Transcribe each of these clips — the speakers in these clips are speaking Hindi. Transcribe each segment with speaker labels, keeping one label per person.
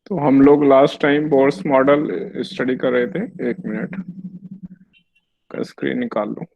Speaker 1: तो हम लोग last time Bohr's model study कर रहे थे। 1 मिनट का स्क्रीन निकाल लो।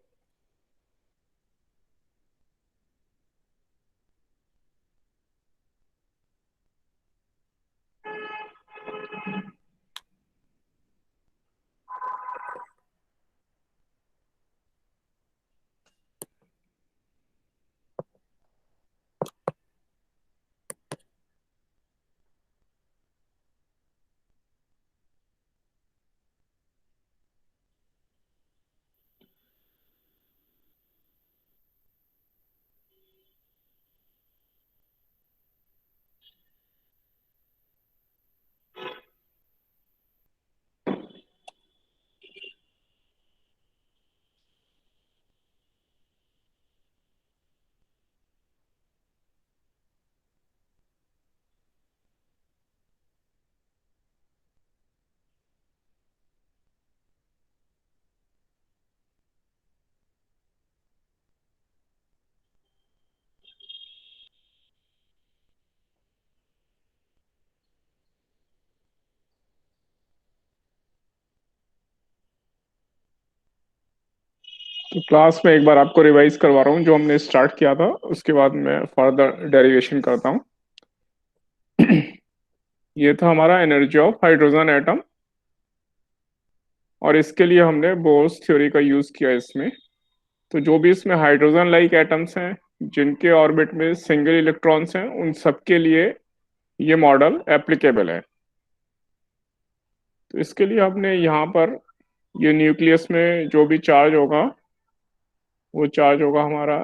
Speaker 1: तो क्लास में एक बार आपको रिवाइज करवा रहा हूँ जो हमने स्टार्ट किया था, उसके बाद मैं फर्दर डेरिवेशन करता हूँ। ये था हमारा एनर्जी ऑफ हाइड्रोजन एटम, और इसके लिए हमने बोर्स थ्योरी का यूज किया इसमें। तो जो भी इसमें हाइड्रोजन लाइक एटम्स हैं जिनके ऑर्बिट में सिंगल इलेक्ट्रॉन्स हैं, उन सबके लिए ये मॉडल एप्लीकेबल है। तो इसके लिए हमने यहाँ पर ये न्यूक्लियस में जो भी चार्ज होगा वो चार्ज होगा हमारा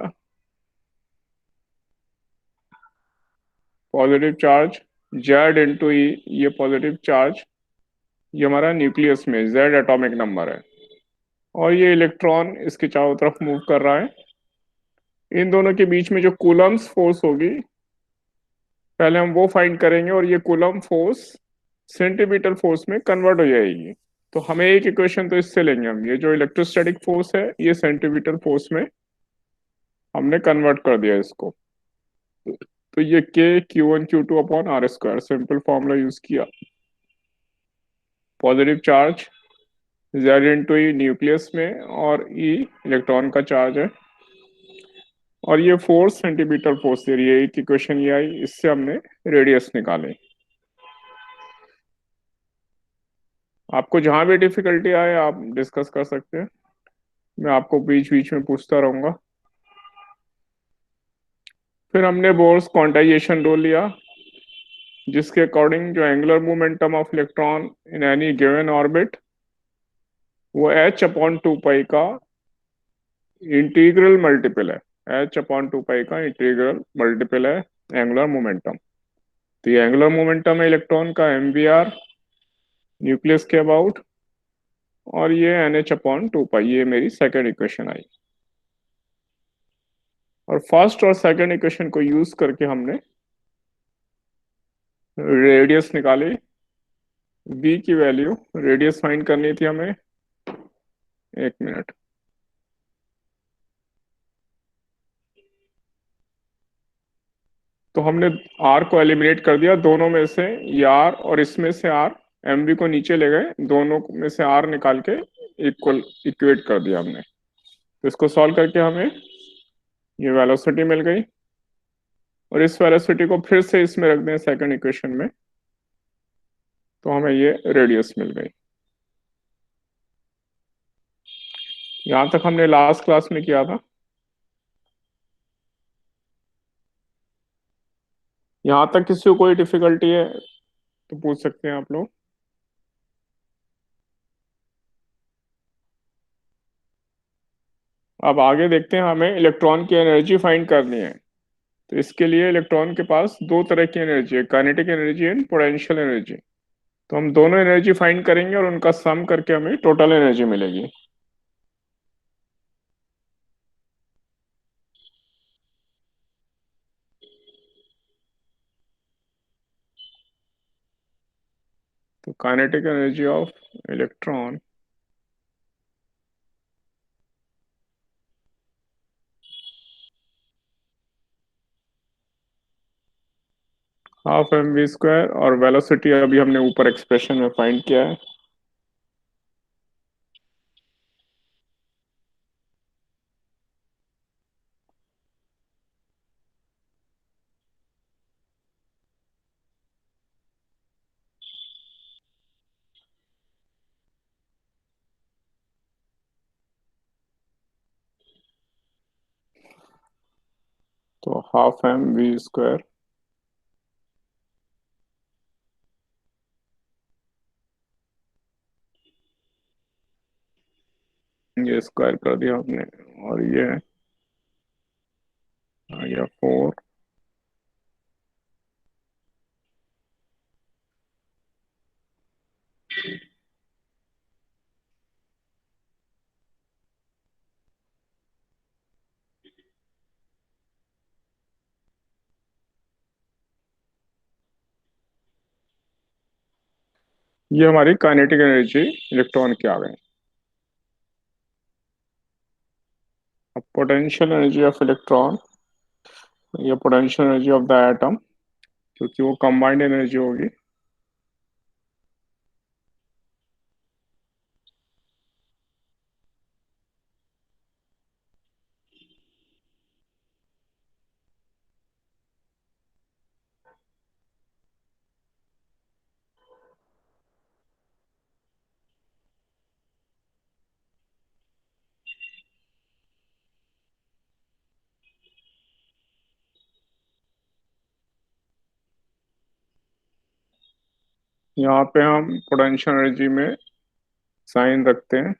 Speaker 1: पॉजिटिव चार्ज जेड इंटू ई। ये पॉजिटिव चार्ज ये हमारा न्यूक्लियस में जेड एटॉमिक नंबर है, और ये इलेक्ट्रॉन इसके चारों तरफ मूव कर रहा है। इन दोनों के बीच में जो कूलम्स फोर्स होगी, पहले हम वो फाइंड करेंगे, और ये कूलम फोर्स सेंटीमीटर फोर्स में कन्वर्ट हो जाएगी। तो हमें एक इक्वेशन तो इससे लेंगे हम, ये जो इलेक्ट्रोस्टैटिक फोर्स है ये सेंटीमीटर फोर्स में हमने कन्वर्ट कर दिया इसको। तो ये K Q1 Q2/r², simple formula use किया। पॉजिटिव चार्ज जेड इंटू ई न्यूक्लियस में, और ई इलेक्ट्रॉन का चार्ज है, और ये फोर्स सेंटीमीटर फोर्स दे रही है। एक इक्वेशन ये आई, इससे हमने रेडियस निकाले। आपको जहां भी डिफिकल्टी आए आप डिस्कस कर सकते हैं, मैं आपको बीच बीच में पूछता रहूंगा। फिर हमने बोर्स क्वांटाइजेशन रूल लिया, जिसके अकॉर्डिंग जो angular momentum of electron in any given orbit वो h/2 का इंटीग्रल मल्टीपल है। h/2 का इंटीग्रल मल्टीपल है एंगुलर मोमेंटम। तो ये एंगुलर मोमेंटम है इलेक्ट्रॉन का mvr न्यूक्लियस के अबाउट, और ये nh/2, ये मेरी सेकेंड इक्वेशन आई। और फर्स्ट और सेकेंड इक्वेशन को यूज करके हमने रेडियस निकाली। v की वैल्यू, रेडियस फाइंड करनी थी हमें। 1 मिनट। तो हमने r को एलिमिनेट कर दिया दोनों में से, ये r और इसमें से r, mv को नीचे ले गए, दोनों में से r निकाल के इक्वल इक्वेट कर दिया हमने। तो इसको सॉल्व करके हमें ये वेलोसिटी मिल गई, और इस वेलोसिटी को फिर से इसमें रख दें सेकंड इक्वेशन में, तो हमें ये रेडियस मिल गई। यहां तक हमने लास्ट क्लास में किया था। यहां तक किसी को कोई डिफिकल्टी है तो पूछ सकते हैं आप लोग। अब आगे देखते हैं, हमें इलेक्ट्रॉन की एनर्जी फाइंड करनी है। तो इसके लिए इलेक्ट्रॉन के पास दो तरह की एनर्जी है, kinetic energy and potential energy. तो हम दोनों एनर्जी फाइंड करेंगे और उनका सम करके हमें टोटल एनर्जी मिलेगी। तो kinetic energy of electron ½ mv² और वेलोसिटी अभी हमने ऊपर एक्सप्रेशन में फाइंड किया है। तो ½ mv², ये स्क्वायर कर दिया हमने, और ये आ गया 4। ये हमारी काइनेटिक एनर्जी इलेक्ट्रॉन की आ गई। अब पोटेंशियल एनर्जी ऑफ इलेक्ट्रॉन, ये potential energy of the atom, क्योंकि वो कंबाइंड एनर्जी होगी। यहाँ पे हम पोटेंशियल एनर्जी में साइन रखते हैं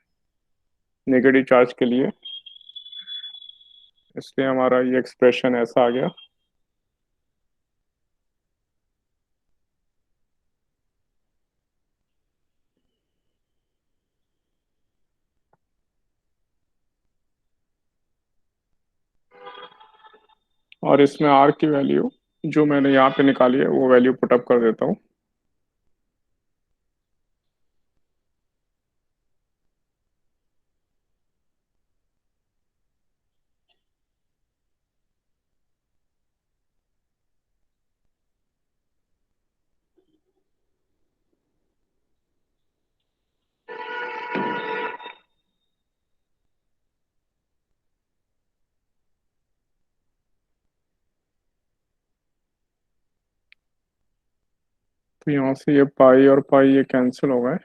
Speaker 1: नेगेटिव चार्ज के लिए, इसलिए हमारा ये एक्सप्रेशन ऐसा आ गया। और इसमें आर की वैल्यू जो मैंने यहाँ पे निकाली है वो वैल्यू पुटअप कर देता हूँ। तो यहाँ से ये पाई और पाई ये कैंसिल हो गए।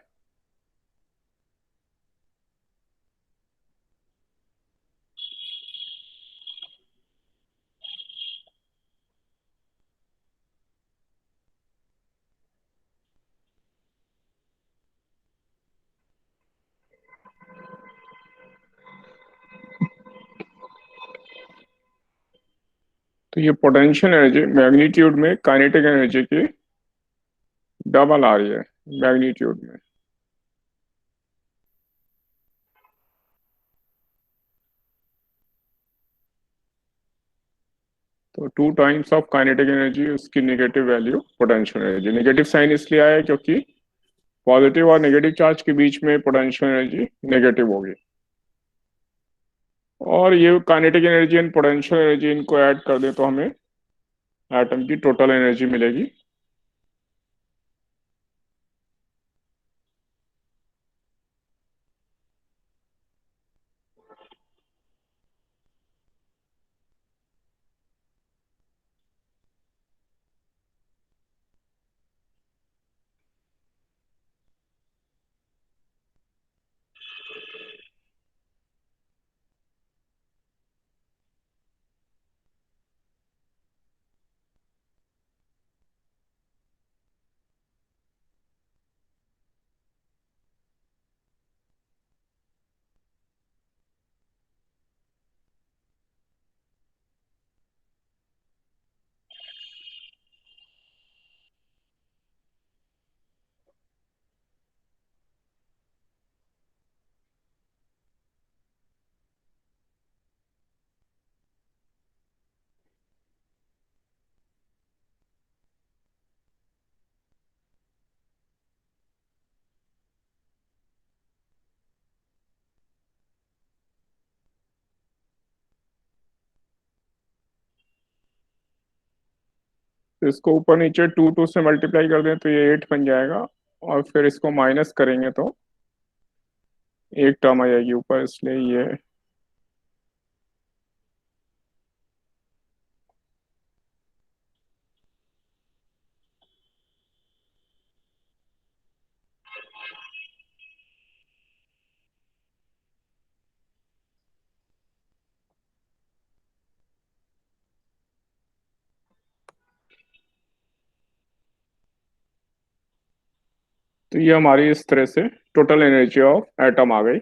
Speaker 1: तो ये पोटेंशियल एनर्जी मैग्नीट्यूड में काइनेटिक एनर्जी की डबल आ रही है मैग्नीट्यूड में। तो 2 टाइम्स ऑफ काइनेटिक एनर्जी, उसकी negative value potential energy. Negative sign इसलिए आया है क्योंकि पॉजिटिव और नेगेटिव चार्ज के बीच में पोटेंशियल एनर्जी नेगेटिव होगी। और ये kinetic energy and potential energy इनको ऐड कर दें तो हमें एटम की टोटल एनर्जी मिलेगी। तो इसको ऊपर नीचे 2 से मल्टीप्लाई कर दें तो ये 8 बन जाएगा, और फिर इसको माइनस करेंगे तो एक टर्म आ जाएगी ऊपर, इसलिए ये तो ये हमारी इस तरह से टोटल एनर्जी ऑफ एटम आ गई।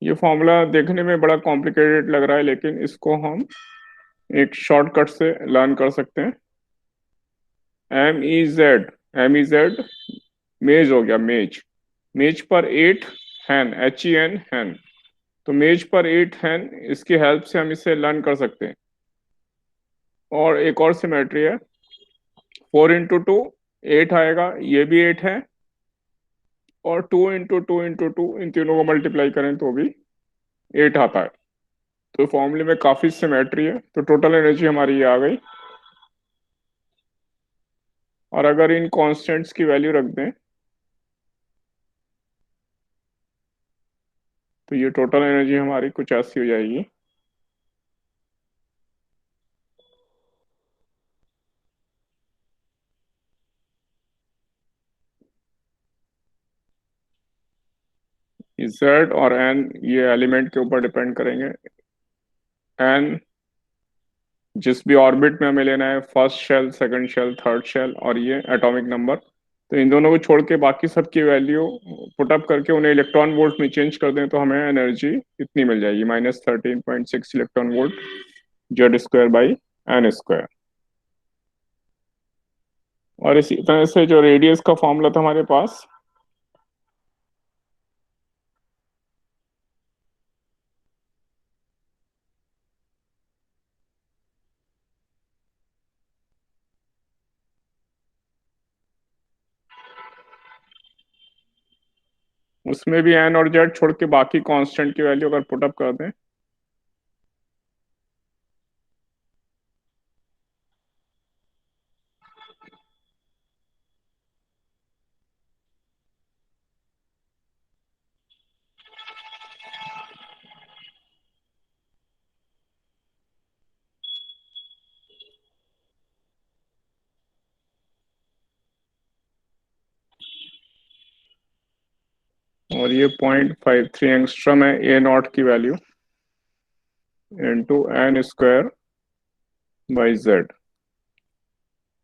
Speaker 1: ये फॉर्मूला देखने में बड़ा कॉम्प्लिकेटेड लग रहा है, लेकिन इसको हम एक शॉर्टकट से लर्न कर सकते हैं। एम ई जेड मेज हो गया, मेज। मेज पर 8 हैन, HEN हैन। तो मेज पर 8 हैन, इसकी हेल्प से हम इसे लर्न कर सकते हैं। और एक और सिमेट्री है, 4 × 2 8 आएगा, ये भी 8 है। और 2 × 2 × 2 इन तीनों को मल्टीप्लाई करें तो भी 8 आता है। तो फॉर्मूले में काफी सिमेट्री है, तो टोटल एनर्जी हमारी ये आ गई। और अगर इन कांस्टेंट्स की वैल्यू रख दें तो ये टोटल एनर्जी हमारी कुछ ऐसी हो जाएगी। Z और N ये एलिमेंट के ऊपर डिपेंड करेंगे। N जिस भी ऑर्बिट में हमें लेना है, first shell, second shell, third shell, और ये एटॉमिक नंबर। तो इन दोनों को छोड़ के बाकी सबकी वैल्यू पुट अप करके उन्हें इलेक्ट्रॉन वोल्ट में चेंज कर दें तो हमें एनर्जी इतनी मिल जाएगी, -13.6 इलेक्ट्रॉन वोल्ट Z²/N²। और इसी तरह से जो रेडियस का फॉर्मूला था हमारे पास, उसमें भी N और Z छोड़ के बाकी कांस्टेंट की वैल्यू अगर पुट अप कर दें और ये 0.53 एंगस्ट्रम है A0 की वैल्यू, × N²/Z।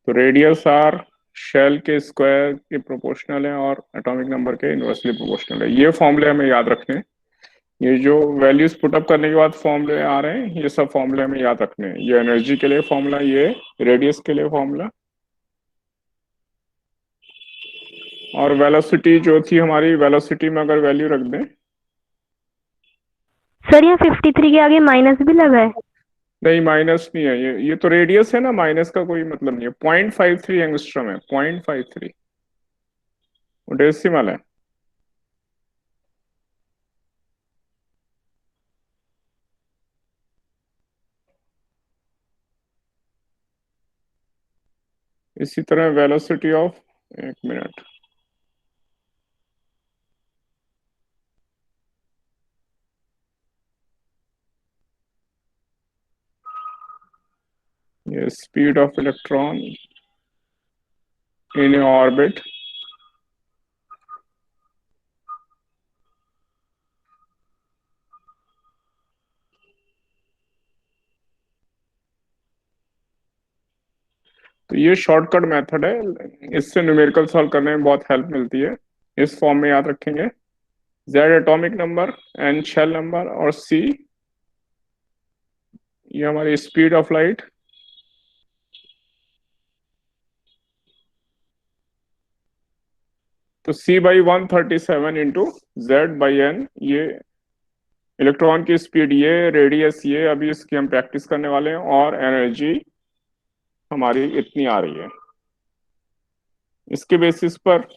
Speaker 1: तो रेडियस आर शेल के स्क्वायर के प्रोपोर्शनल है और एटॉमिक नंबर के इनवर्सली प्रोपोर्शनल है। ये फॉर्मूले हमें याद रखने हैं। ये जो वैल्यूज पुटअप करने के बाद फॉर्मूले आ रहे हैं, ये सब फॉर्मूले हमें याद रखने हैं। ये एनर्जी के लिए फॉर्मूला, ये रेडियस के लिए फॉर्मूला, और वेलोसिटी जो थी हमारी, वेलोसिटी में अगर वैल्यू रख दें।
Speaker 2: सर यहाँ 53 के आगे माइनस भी लगा है।
Speaker 1: नहीं, माइनस नहीं है, ये तो रेडियस है ना, माइनस का कोई मतलब नहीं है। 0.53 एंगस्ट्रम है, 0.53 वो डेसिमल है। इसी तरह वेलोसिटी ऑफ, एक मिनट, ये speed of electron in orbit, तो ये शॉर्टकट मेथड है, इससे न्यूमेरिकल सॉल्व करने में बहुत हेल्प मिलती है। इस फॉर्म में याद रखेंगे, Z atomic number, N shell number, और C ये हमारी स्पीड ऑफ लाइट। तो C/137 × Z/N, ये इलेक्ट्रॉन की स्पीड, ये रेडियस, ये अभी इसकी हम प्रैक्टिस करने वाले हैं। और एनर्जी हमारी इतनी आ रही है। इसके बेसिस पर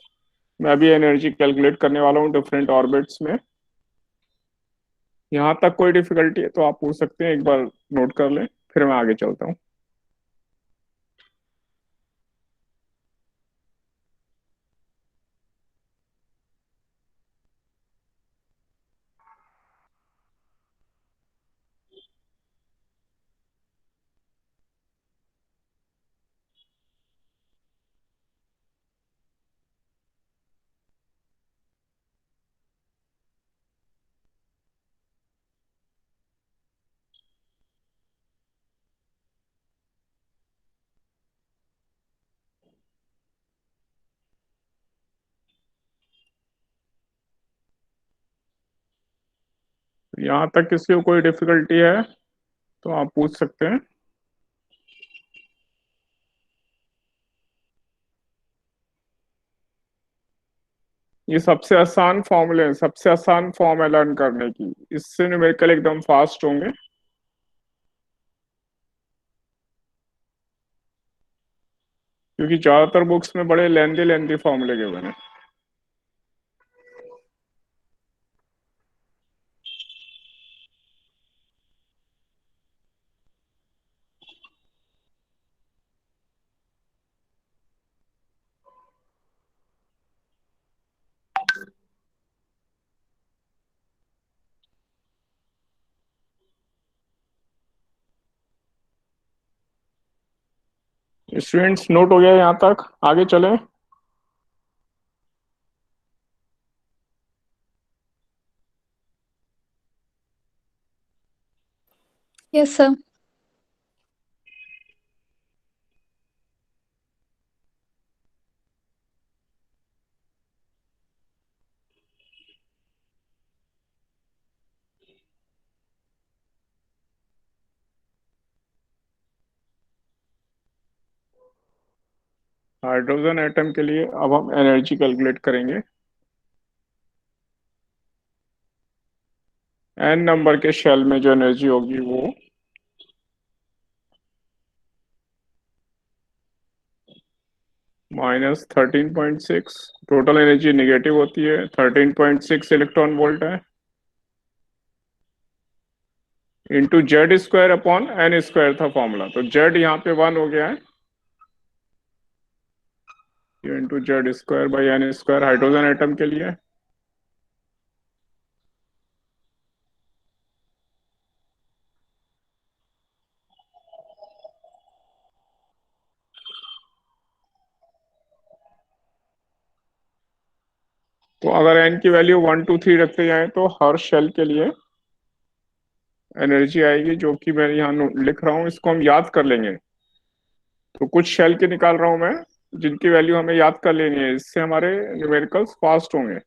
Speaker 1: मैं अभी एनर्जी कैलकुलेट करने वाला हूँ डिफरेंट ऑर्बिट्स में। यहाँ तक कोई डिफिकल्टी है तो आप पूछ सकते हैं, एक बार नोट कर लें। फिर मैं आगे चलता हूँ। यहाँ तक किसी को कोई डिफिकल्टी है तो आप पूछ सकते हैं। ये सबसे आसान फॉर्मूले हैं, सबसे आसान फॉर्म है लर्न करने की, इससे न्यूमेरिकल एकदम फास्ट होंगे। क्योंकि ज्यादातर बुक्स में बड़े लेंदी लेंदी फॉर्मूले के हुए हैं। स्टूडेंट्स नोट हो गया यहाँ तक, आगे चलें।
Speaker 3: Yes sir.
Speaker 1: हाइड्रोजन एटम के लिए अब हम एनर्जी कैलकुलेट करेंगे। एन नंबर के शेल में जो एनर्जी होगी वो -13.6, टोटल एनर्जी निगेटिव होती है, 13.6 इलेक्ट्रॉन वोल्ट है, into Z square upon N square था फॉर्मूला, तो जेड यहाँ पे 1 हो गया है, into Z square by N square hydrogen atom के लिए। तो अगर एन की वैल्यू 1 2 3 रखते जाएं तो हर शेल के लिए एनर्जी आएगी, जो कि मैं यहाँ लिख रहा हूँ, इसको हम याद कर लेंगे। तो कुछ शेल के निकाल रहा हूँ मैं, जिनकी वैल्यू हमें याद कर लेनी है, इससे हमारे न्यूमेरिकल्स फास्ट होंगे।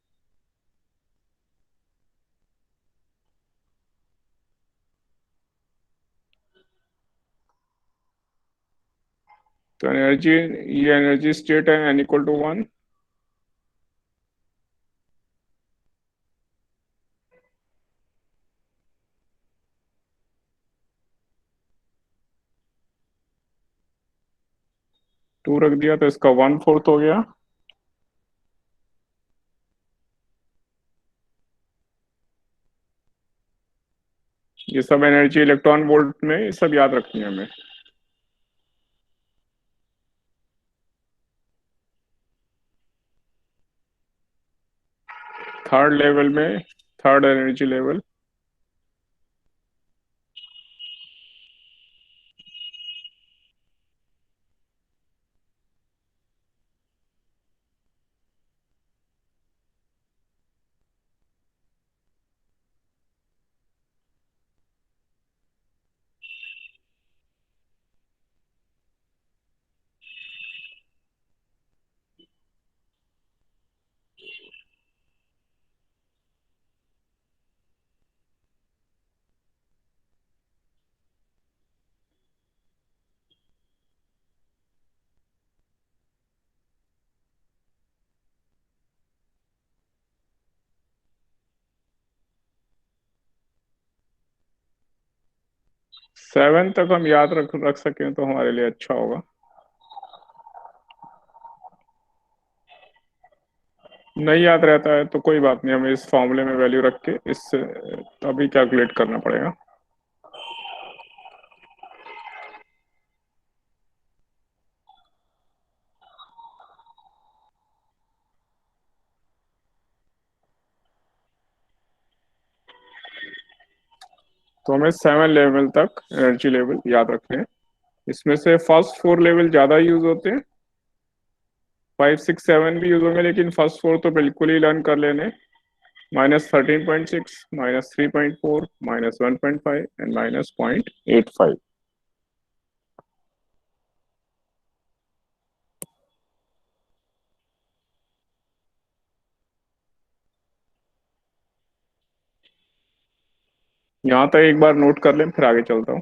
Speaker 1: तो एनर्जी, ये एनर्जी स्टेट है एन इक्वल टू 1। टू रख दिया तो इसका 1/4 हो गया। ये सब एनर्जी इलेक्ट्रॉन वोल्ट में, ये सब याद रखनी है हमें। थर्ड लेवल में, थर्ड एनर्जी लेवल, सेवन तक हम याद रख रख सकें तो हमारे लिए अच्छा होगा। नहीं याद रहता है तो कोई बात नहीं, हमें इस फॉर्मूले में वैल्यू रख के इससे अभी कैलकुलेट करना पड़ेगा। तो हमें 7 लेवल तक एनर्जी लेवल याद रखने हैं। इसमें से फर्स्ट 4 लेवल ज्यादा यूज होते हैं, 5 6 7 भी यूज होंगे, लेकिन फर्स्ट 4 तो बिल्कुल ही लर्न कर लेने। -13.6, -3.4, -1.5 एंड -0.85। यहाँ तक एक बार नोट कर लें, फिर आगे चलता हूँ।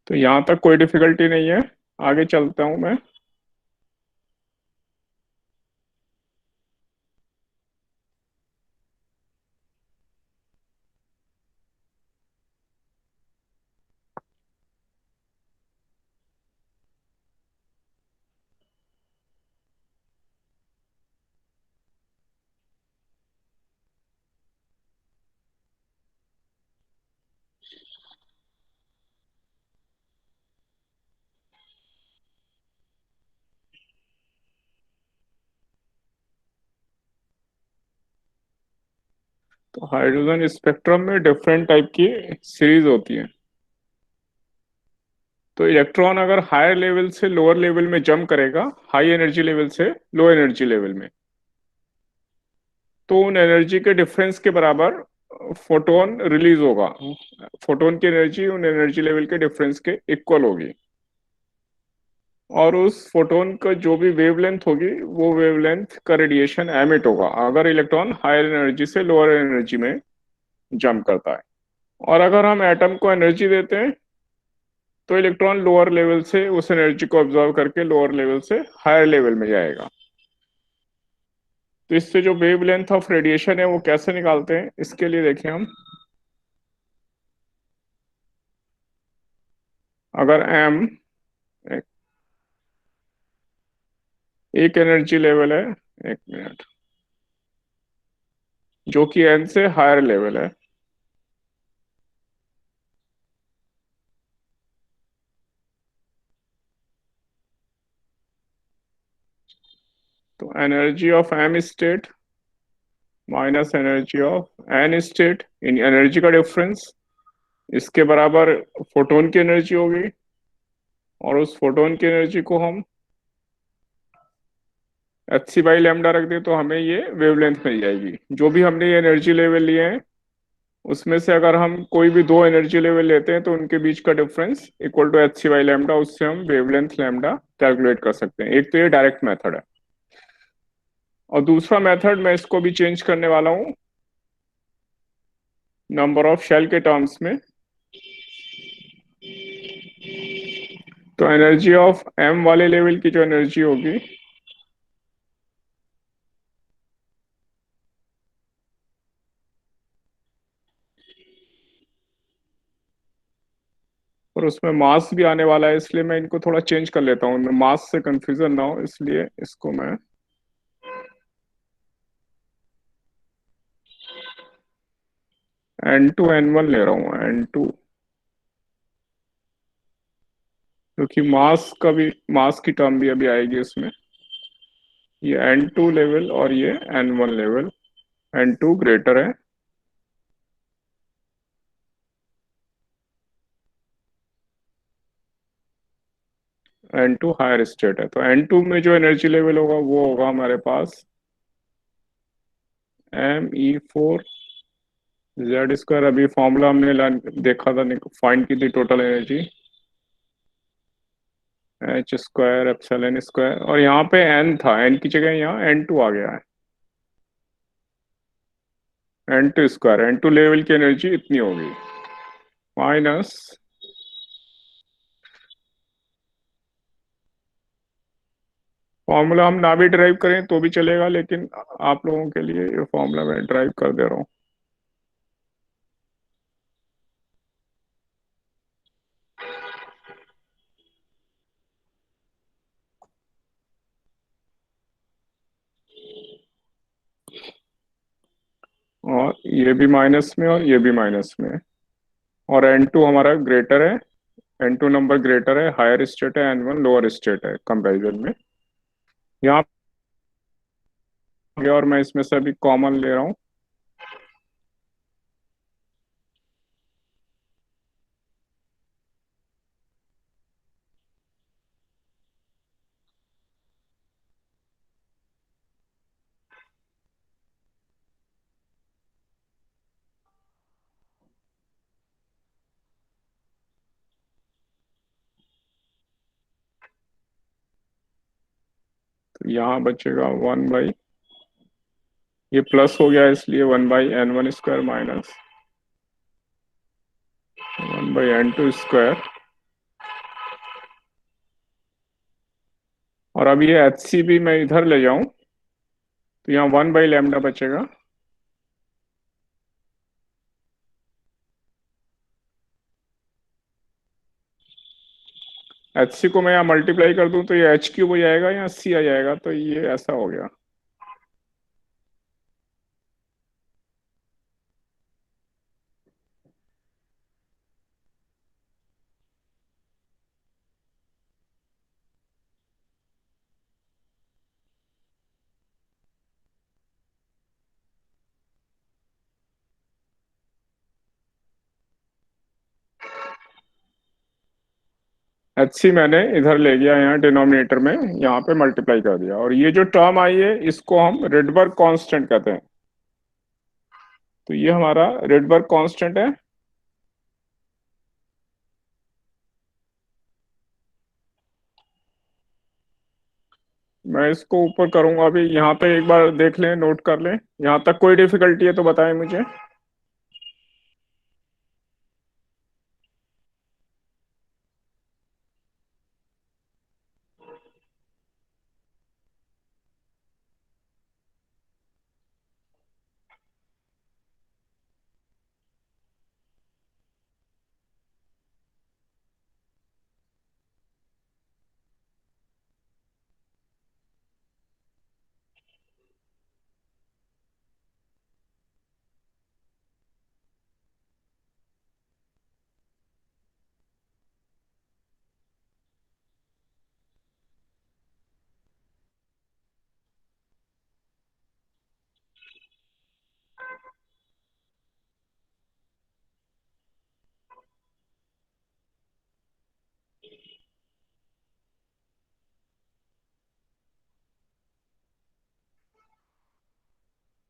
Speaker 1: तो यहाँ तक कोई डिफिकल्टी नहीं है, आगे चलता हूँ मैं। तो हाइड्रोजन स्पेक्ट्रम में डिफरेंट टाइप की सीरीज होती है। तो इलेक्ट्रॉन अगर हायर लेवल से लोअर लेवल में जंप करेगा, हाई एनर्जी लेवल से लो एनर्जी लेवल में, तो उन एनर्जी के डिफरेंस के बराबर फोटोन रिलीज होगा। फोटोन की एनर्जी उन एनर्जी लेवल के डिफरेंस के इक्वल होगी। और उस फोटोन का जो भी वेवलेंथ होगी, वो वेवलेंथ का रेडिएशन एमिट होगा अगर इलेक्ट्रॉन हायर एनर्जी से लोअर एनर्जी में जंप करता है। और अगर हम एटम को एनर्जी देते हैं, तो इलेक्ट्रॉन लोअर लेवल से उस एनर्जी को ऑब्जर्व करके लोअर लेवल से हायर लेवल में जाएगा। तो इससे जो वेवलेंथ ऑफ रेडिएशन है वो कैसे निकालते हैं, इसके लिए देखें हम। अगर m एक एनर्जी लेवल है, एक मिनट, जो कि n से हायर लेवल है, तो energy of m state minus energy of n state, in energy का डिफरेंस, इसके बराबर फोटोन की एनर्जी होगी। और उस फोटोन की एनर्जी को हम h/λ रख दें, तो हमें ये वेवलेंथ मिल जाएगी। जो भी हमने ये एनर्जी लेवल लिए हैं, उसमें से अगर हम कोई भी दो एनर्जी लेवल लेते हैं, तो उनके बीच का डिफरेंस इक्वल टू h/λ, उससे हम वेवलेंथ लैम्डा कैलकुलेट कर सकते हैं। एक तो ये डायरेक्ट मेथड है, और दूसरा मेथड मैं इसको भी चेंज करने वाला हूँ नंबर ऑफ शेल के टर्म्स में। तो एनर्जी ऑफ m वाले लेवल की जो एनर्जी होगी, और उसमें मास भी आने वाला है, इसलिए मैं इनको थोड़ा चेंज कर लेता हूँ, मास से कंफ्यूजन ना हो, इसलिए इसको मैं n2 n1 ले रहा हूँ, n2, क्योंकि मास का भी, मास की टर्म भी अभी आएगी उसमें। ये n2 लेवल और ये n1 लेवल, n2 ग्रेटर है, n2 हायर स्टेट है। तो n2 में जो एनर्जी लेवल होगा वो होगा हमारे पास Me4 जेड स्क्वायर अभी फॉर्मूला हमने देखा था, फाइंड की थी total energy, H square epsilon square, और यहाँ पे एन था, एन की जगह यहाँ एन टू आ गया है। N two square, N two level की एनर्जी इतनी होगी, माइनस फॉर्मूला हम ना भी ड्राइव करें तो भी चलेगा, लेकिन आप लोगों के लिए ये फॉर्मूला मैं ड्राइव कर दे रहा हूँ। और ये भी माइनस में और ये भी माइनस में, और एन टू हमारा ग्रेटर है, एन टू नंबर ग्रेटर है, हायर स्टेट है, एन वन लोअर स्टेट है कंपेरिजन में। यहाँ पे और मैं इसमें से अभी कॉमन ले रहा हूँ, तो यहाँ बचेगा 1/, ये प्लस हो गया इसलिए 1/n1 square minus 1/n2 square. और अब ये एच सी भी मैं इधर ले जाऊं तो यहाँ 1/λ बचेगा। एच सी को मैं यहाँ मल्टीप्लाई कर दूं तो ये एच क्यूब हो जाएगा, यहाँ सी आ जाएगा, तो ये ऐसा हो गया। एच सी मैंने इधर ले गया, यहाँ डिनोमिनेटर में यहाँ पे मल्टीप्लाई कर दिया, और ये जो टर्म आई है इसको हम रेडबर्ग कांस्टेंट कहते हैं। तो ये हमारा रेडबर्ग कांस्टेंट है। मैं इसको ऊपर करूंगा अभी, यहाँ पे एक बार देख लें, नोट कर लें, यहाँ तक कोई डिफिकल्टी है तो बताएं मुझे।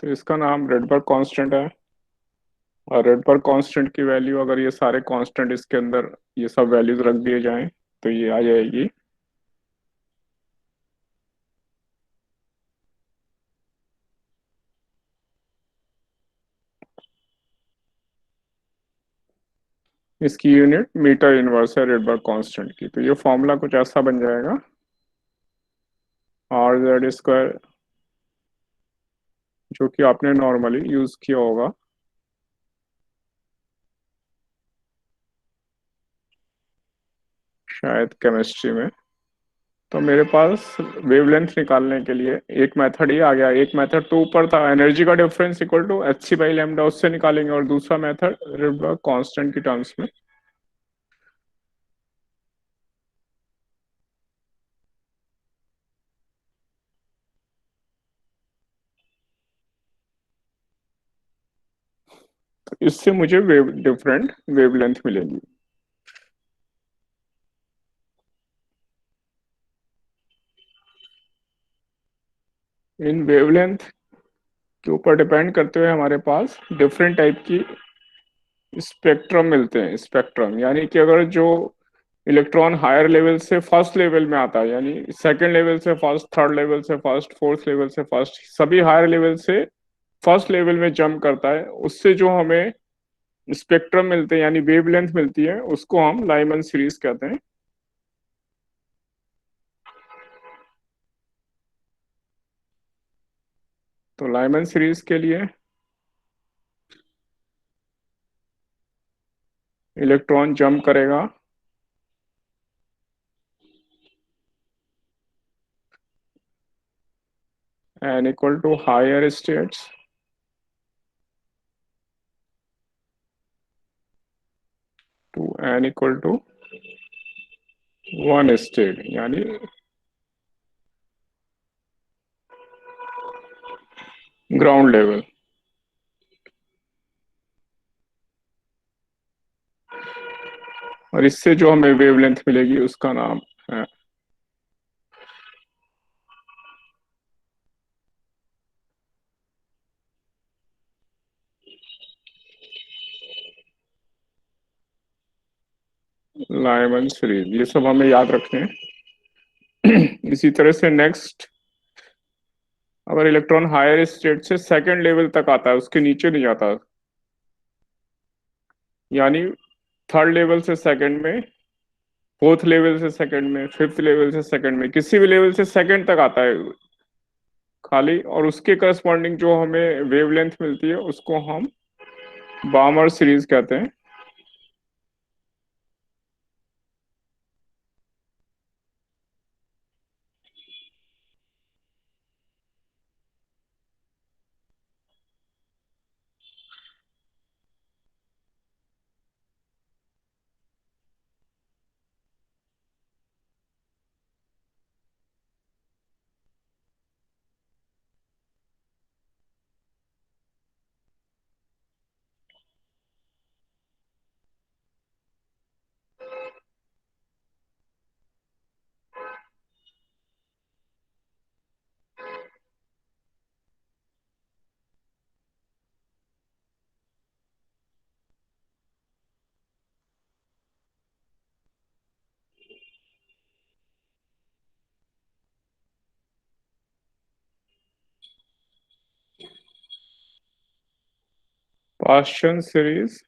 Speaker 1: तो इसका नाम रेडबर्ग कांस्टेंट है, और रेडबर्ग कांस्टेंट की वैल्यू, अगर ये सारे कांस्टेंट इसके अंदर ये सब वैल्यूज रख दिए जाएं तो ये आ जाएगी इसकी यूनिट मीटर इनवर्स है रेडबर्ग कांस्टेंट की। तो ये फॉर्मूला कुछ ऐसा बन जाएगा, R z स्क्वायर, जो कि आपने नॉर्मली यूज किया होगा, शायद केमिस्ट्री में। तो मेरे पास वेवलेंथ निकालने के लिए एक मेथड ही आ गया। एक मेथड तो ऊपर था, एनर्जी का difference equal to H C by lambda, उससे निकालेंगे, और दूसरा मेथड रेडबर्ग कांस्टेंट की टर्म्स में। तो इससे मुझे डिफरेंट वेवलेंथ मिलेगी। इन वेवलेंथ के ऊपर डिपेंड करते हुए हमारे पास डिफरेंट टाइप की स्पेक्ट्रम मिलते हैं। स्पेक्ट्रम यानी कि अगर जो इलेक्ट्रॉन हायर लेवल से फर्स्ट लेवल में आता है, यानी सेकंड लेवल से फर्स्ट, थर्ड लेवल से फर्स्ट, फोर्थ लेवल से फर्स्ट, सभी हायर लेवल से फर्स्ट लेवल में जंप करता है, उससे जो हमें स्पेक्ट्रम मिलते हैं यानी वेवलेंथ मिलती है, उसको हम लाइमन सीरीज कहते हैं। तो लाइमन सीरीज के लिए इलेक्ट्रॉन जंप करेगा n equal to higher states to n equal to one state यानी ग्राउंड लेवल। और इससे जो हमें वेवलेंथ मिलेगी उसका नाम है लाइमन सीरीज। ये सब हमें याद रखने हैं। इसी तरह से नेक्स्ट, अगर इलेक्ट्रॉन हायर स्टेट से सेकंड लेवल तक आता है, उसके नीचे नहीं जाता, यानी थर्ड लेवल से सेकंड में, फोर्थ लेवल से सेकंड में, फिफ्थ लेवल से सेकंड में, किसी भी लेवल से सेकंड तक आता है खाली, और उसके करस्पॉन्डिंग जो हमें वेवलेंथ मिलती है उसको हम बामर सीरीज कहते हैं। पाश्चन सीरीज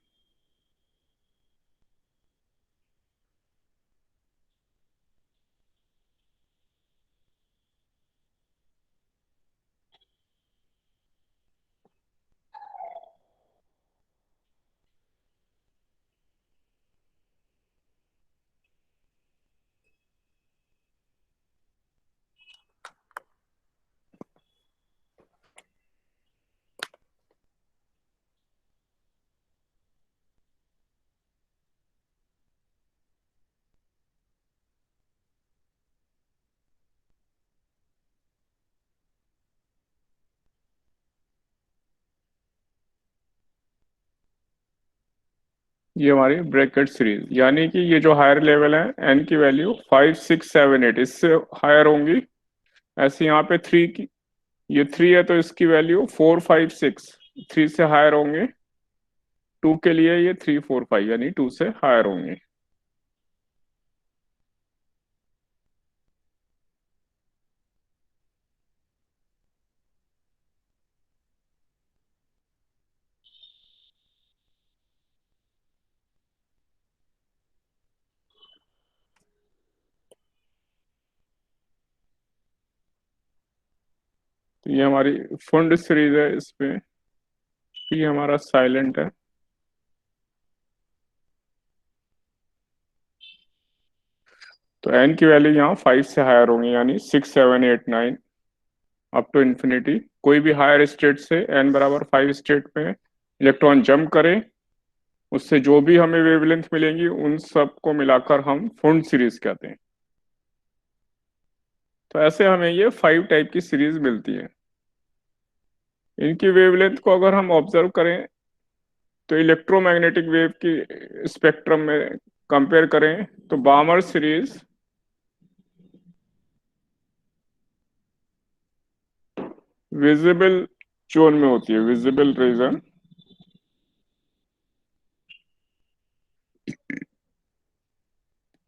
Speaker 1: ये हमारी ब्रैकेट सीरीज, यानी कि ये जो हायर लेवल है एन की वैल्यू 5, 6, 7, 8 इससे हायर होंगी। ऐसे यहाँ पे थ्री की, ये थ्री है तो इसकी वैल्यू 4, 5, 6 थ्री से हायर होंगे। टू के लिए ये 3, 4, 5 यानी टू से हायर होंगे। तो ये हमारी फुंड सीरीज है, इसमें पी हमारा साइलेंट है। तो एन की वैल्यू यहाँ 5 से हायर होंगी, यानी 6, 7, 8, 9 अप टू इन्फिनिटी। कोई भी हायर स्टेट से एन बराबर 5 स्टेट में इलेक्ट्रॉन जंप करे, उससे जो भी हमें वेवलेंथ मिलेंगी उन सब को मिलाकर हम फुंड सीरीज कहते हैं। तो ऐसे हमें ये 5 टाइप की सीरीज मिलती है। इनकी वेवलेंथ को अगर हम ऑब्जर्व करें तो इलेक्ट्रोमैग्नेटिक वेव की स्पेक्ट्रम में कंपेयर करें तो बामर सीरीज विजिबल जोन में होती है, visible region.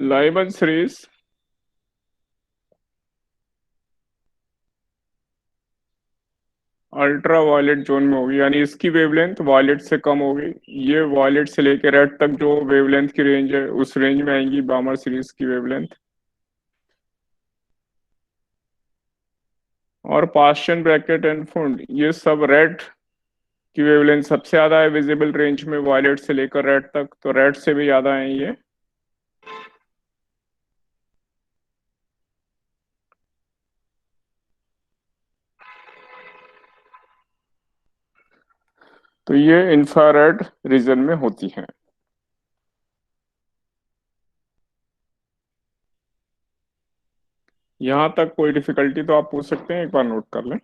Speaker 1: Lyman series ultraviolet zone में होगी, यानी इसकी वेवलेंथ वायलेट से कम होगी। ये वायलेट से लेकर रेड तक जो वेवलेंथ की रेंज है, उस रेंज में आएंगी बामर सीरीज की वेवलेंथ। और पास्चन ब्रैकेट एंड फुंड, ये सब रेड की वेवलेंथ सबसे ज्यादा है विजिबल रेंज में, वायलेट से लेकर रेड तक, तो रेड से भी ज्यादा है ये। तो ये इंफ्रारेड रीजन में होती हैं। यहाँ तक कोई डिफिकल्टी तो आप पूछ सकते हैं, एक बार नोट कर लें।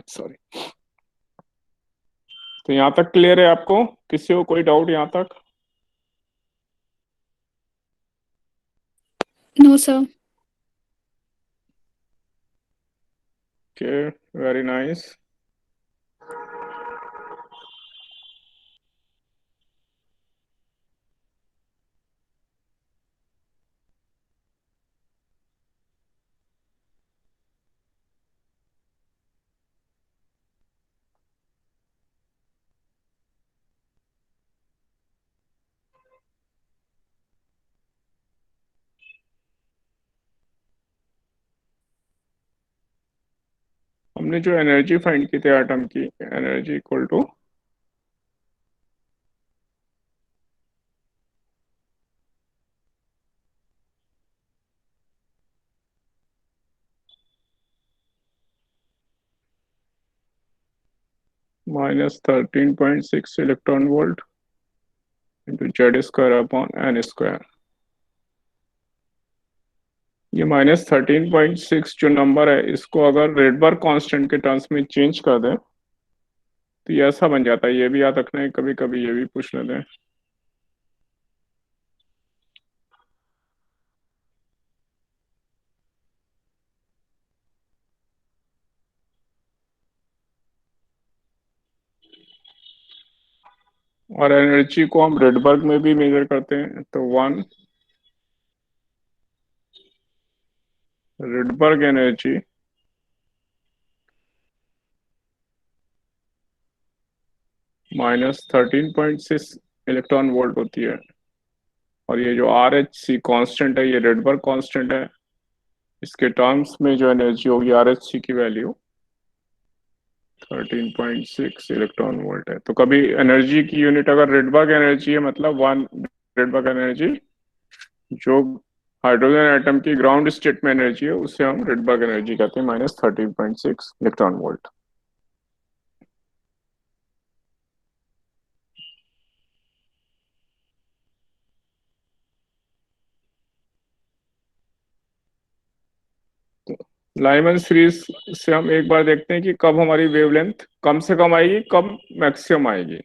Speaker 1: सॉरी। तो यहाँ तक क्लियर है आपको? किसी को कोई डाउट यहाँ तक?
Speaker 3: No sir.
Speaker 1: Okay, very nice. हमने जो एनर्जी फाइंड की थी एटम की, energy equal to -13.6 electron volt into Z square upon N square. ये -13.6 जो नंबर है, इसको अगर रेडबर्ग कांस्टेंट के टर्म्स में चेंज कर दें तो ये ऐसा बन जाता है। ये भी याद रखना है, कभी कभी ये भी पूछ लेते हैं। और एनर्जी को हम रेडबर्ग में भी मेजर करते हैं, तो 1 रेडबर्ग एनर्जी -13.6 इलेक्ट्रॉन वोल्ट होती है। और ये जो आर एच सी कॉन्स्टेंट है, ये रेडबर्ग कांस्टेंट है। इसके टर्म्स में जो एनर्जी होगी आर एच सी की वैल्यू 13.6 इलेक्ट्रॉन वोल्ट है। तो कभी एनर्जी की यूनिट अगर रेडबर्ग एनर्जी है, मतलब 1 रेडबर्ग एनर्जी, जो हाइड्रोजन एटम की ग्राउंड स्टेट में एनर्जी है, उसे हम रेडबर्ग एनर्जी कहते हैं, -13.6 इलेक्ट्रॉन वोल्ट। लाइमन सीरीज से हम एक बार देखते हैं कि कब हमारी वेवलेंथ कम से कम आएगी, कब मैक्सिमम आएगी।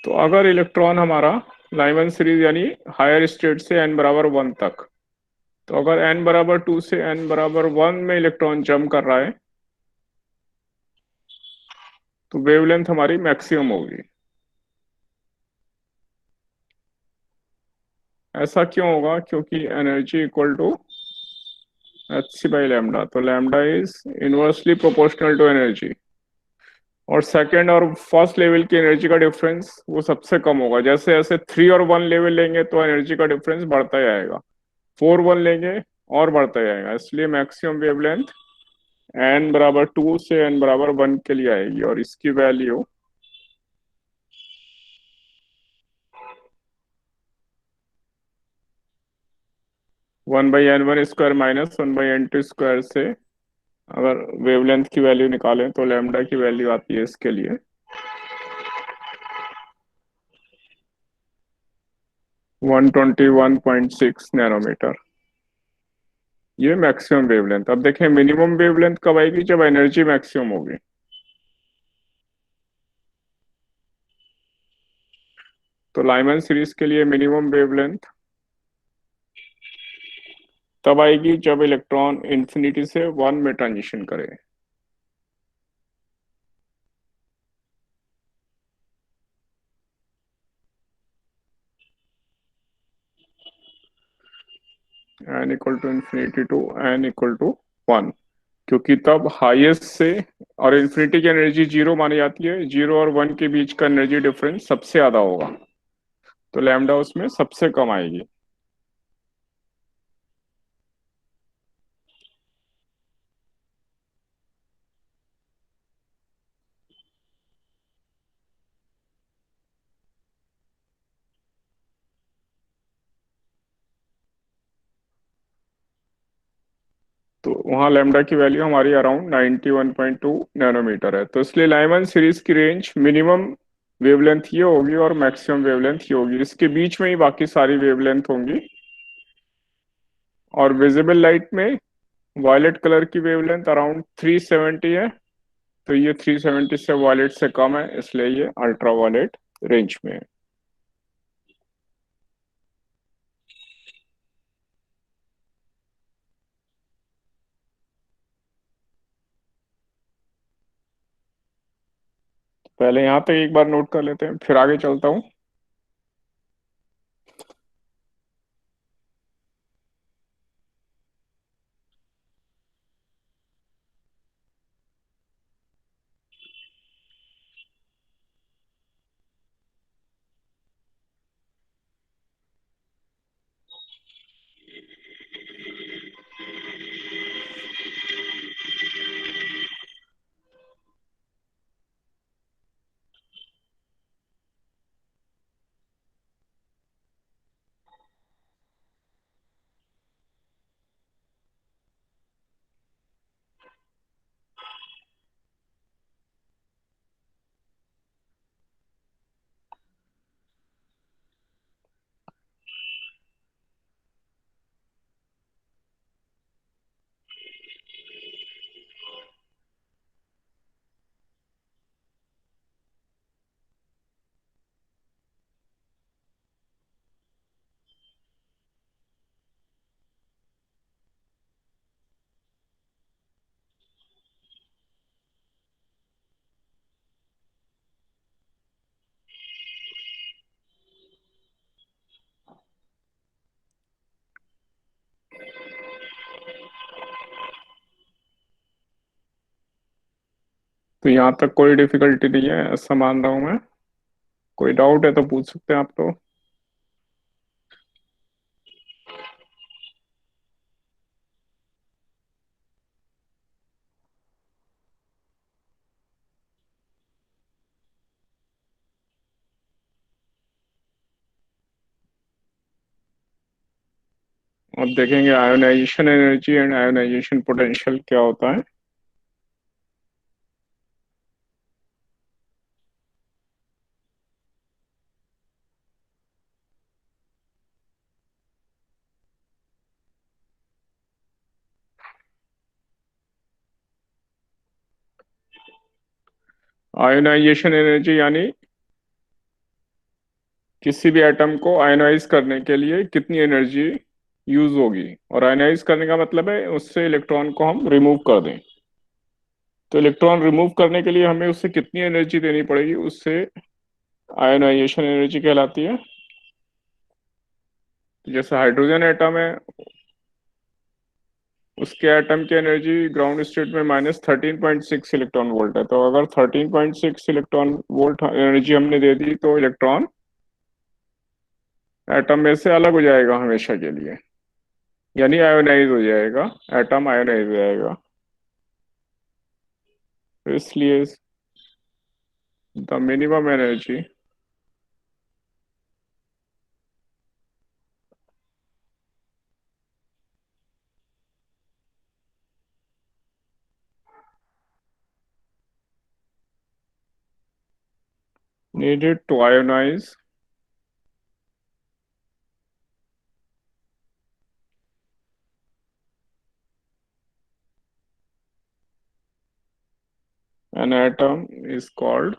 Speaker 1: तो अगर इलेक्ट्रॉन हमारा लाइमन सीरीज यानी हायर स्टेट से n बराबर 1 तक, तो अगर n बराबर 2 से n बराबर 1 में इलेक्ट्रॉन जंप कर रहा है, तो वेवलेंथ हमारी मैक्सिमम होगी। ऐसा क्यों होगा? क्योंकि energy equal to H C by lambda, तो lambda is inversely proportional to energy. और सेकंड और फर्स्ट लेवल की एनर्जी का डिफरेंस वो सबसे कम होगा। जैसे जैसे 3 और 1 लेवल लेंगे तो एनर्जी का डिफरेंस बढ़ता ही आएगा, 4 1 लेंगे और बढ़ता ही आएगा। इसलिए मैक्सिमम वेवलेंथ n बराबर 2 से n बराबर 1 के लिए आएगी, और इसकी value 1/n1 square -1/n2 square से अगर वेवलेंथ की वैल्यू निकालें तो लैम्डा की वैल्यू आती है इसके लिए 121.6 नैनोमीटर, ये मैक्सिमम वेवलेंथ। अब देखें मिनिमम वेवलेंथ कब आएगी, जब एनर्जी मैक्सिमम होगी। तो लाइमन सीरीज के लिए मिनिमम वेवलेंथ तब आएगी जब इलेक्ट्रॉन इंफिनिटी से वन में ट्रांजिशन करे। n equal to infinity to n equal to 1, क्योंकि तब हाईएस्ट से, और इन्फिनिटी की एनर्जी जीरो मानी जाती है, जीरो और वन के बीच का एनर्जी डिफरेंस सबसे ज्यादा होगा, तो लैम्डा उसमें सबसे कम आएगी। तो वहाँ लैम्डा की वैल्यू हमारी अराउंड 91.2 नैनोमीटर है। तो इसलिए लाइमन सीरीज की रेंज मिनिमम वेवलेंथ ये होगी और मैक्सिमम वेवलेंथ ये होगी, इसके बीच में ही बाकी सारी वेवलेंथ होंगी। और विजिबल लाइट में वायलेट कलर की वेवलेंथ अराउंड 370 है, तो ये 370 से वायलेट से कम है, इसलिए ये अल्ट्रा वायलेट रेंज में है। पहले यहाँ तक एक बार नोट कर लेते हैं, फिर आगे चलता हूँ। तो यहाँ तक कोई डिफिकल्टी नहीं है, ऐसा मान रहा हूँ मैं। कोई डाउट है तो पूछ सकते हैं आप तो। अब देखेंगे ionization energy and ionization potential क्या होता है। आयोनाइजेशन एनर्जी यानी किसी भी एटम को आयोनाइज करने के लिए कितनी एनर्जी यूज होगी, और आयोनाइज करने का मतलब है उससे इलेक्ट्रॉन को हम रिमूव कर दें। तो इलेक्ट्रॉन रिमूव करने के लिए हमें उससे कितनी एनर्जी देनी पड़ेगी, उससे आयोनाइजेशन एनर्जी कहलाती है। जैसे हाइड्रोजन एटम है, उसके एटम की एनर्जी ग्राउंड स्टेट में -13.6 इलेक्ट्रॉन वोल्ट है। तो अगर 13.6 इलेक्ट्रॉन वोल्ट एनर्जी हमने दे दी, तो इलेक्ट्रॉन एटम में से अलग हो जाएगा हमेशा के लिए, यानी आयोनाइज हो जाएगा, एटम आयोनाइज हो जाएगा। तो इसलिए the minimum energy needed to ionize An atom is called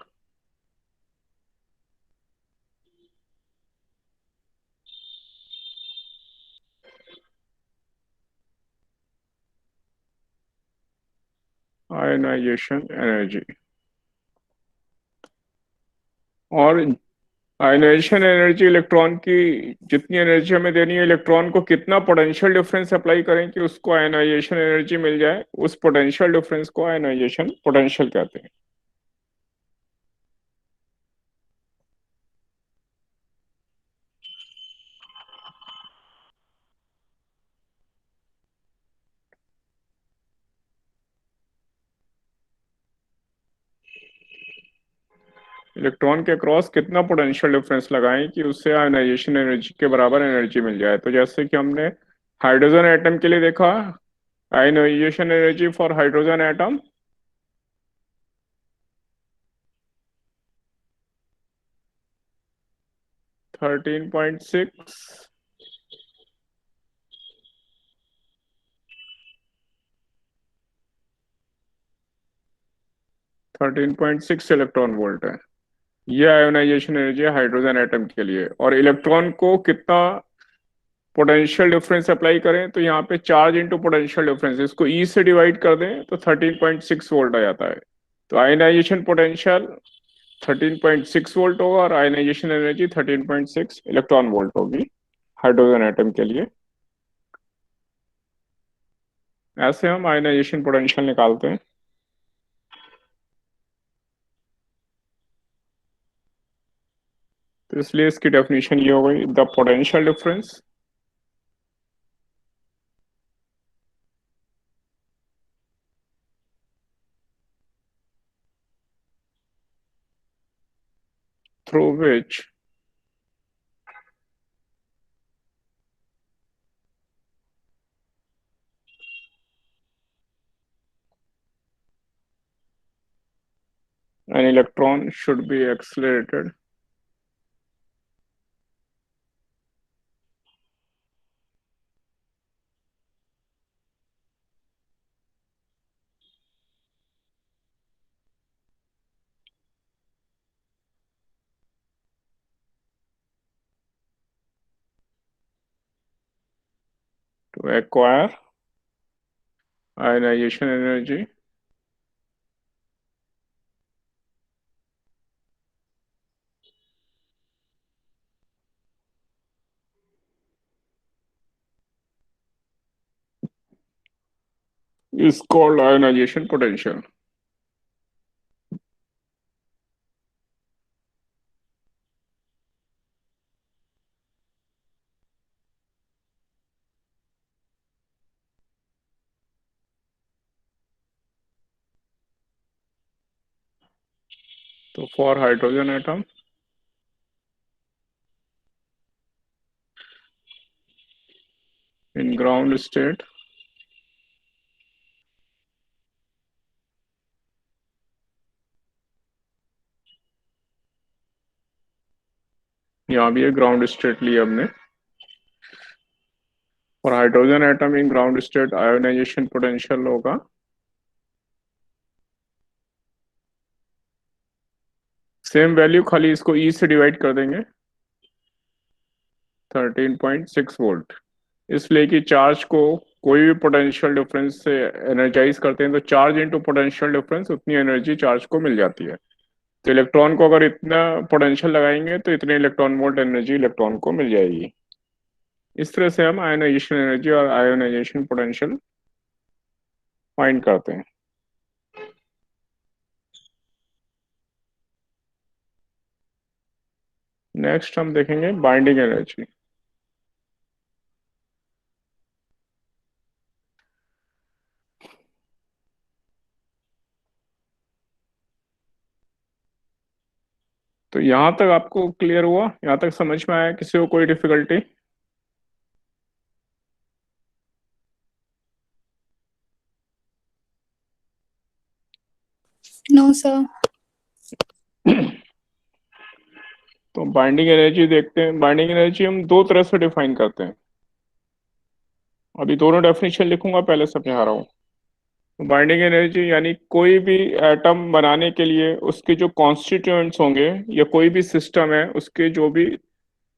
Speaker 1: ionization energy. और आयनाइजेशन एनर्जी इलेक्ट्रॉन की जितनी एनर्जी हमें देनी है, इलेक्ट्रॉन को कितना पोटेंशियल डिफरेंस अप्लाई करें कि उसको आयनाइजेशन एनर्जी मिल जाए, उस पोटेंशियल डिफरेंस को आयनाइजेशन पोटेंशियल कहते हैं। इलेक्ट्रॉन के क्रॉस कितना पोटेंशियल डिफरेंस लगाएं कि उससे आयनाइजेशन एनर्जी के बराबर एनर्जी मिल जाए। तो जैसे कि हमने हाइड्रोजन एटम के लिए देखा, ionization energy for hydrogen atom 13.6, 13.6 electron volt है। ये आयोनाइजेशन एनर्जी है हाइड्रोजन एटम के लिए। और इलेक्ट्रॉन को कितना पोटेंशियल डिफरेंस अप्लाई करें, तो यहाँ पे चार्ज इंटू पोटेंशियल डिफरेंस, इसको ई से डिवाइड कर दें तो 13.6 वोल्ट आ जाता है। तो आयनाइजेशन पोटेंशियल 13.6 वोल्ट होगा और आयनाइजेशन एनर्जी 13.6 इलेक्ट्रॉन वोल्ट होगी हाइड्रोजन एटम के लिए। ऐसे हम आयनाइजेशन पोटेंशियल निकालते हैं। तो इसलिए इसकी डेफिनेशन ये हो गई, the potential difference through which an electron should be accelerated to acquire ionization energy is called ionization potential. तो for hydrogen atom in ground state, यहाँ भी एक ग्राउंड स्टेट ली हमने। और hydrogen atom in ground state ionization potential होगा सेम वैल्यू, खाली इसको ई से डिवाइड कर देंगे 13.6 वोल्ट। इसलिए कि चार्ज को कोई भी पोटेंशियल डिफरेंस से एनर्जाइज करते हैं तो चार्ज इंटू पोटेंशियल डिफरेंस उतनी एनर्जी चार्ज को मिल जाती है। तो इलेक्ट्रॉन को अगर इतना पोटेंशियल लगाएंगे तो इतने इलेक्ट्रॉन वोल्ट एनर्जी इलेक्ट्रॉन को मिल जाएगी। इस तरह से हम आयोनाइजेशन एनर्जी और आयोनाइजेशन पोटेंशियल फाइंड करते हैं। नेक्स्ट हम देखेंगे बाइंडिंग एनर्जी। तो यहाँ तक आपको क्लियर हुआ? यहाँ तक समझ में आया? किसी को कोई डिफिकल्टी?
Speaker 3: No sir.
Speaker 1: तो बाइंडिंग एनर्जी देखते हैं। बाइंडिंग एनर्जी हम दो तरह से डिफाइन करते हैं। अभी दोनों डेफिनेशन लिखूंगा, पहले समझा रहा हूँ। बाइंडिंग एनर्जी यानी कोई भी एटम बनाने के लिए उसके जो कॉन्स्टिट्यूएंट्स होंगे, या कोई भी सिस्टम है उसके जो भी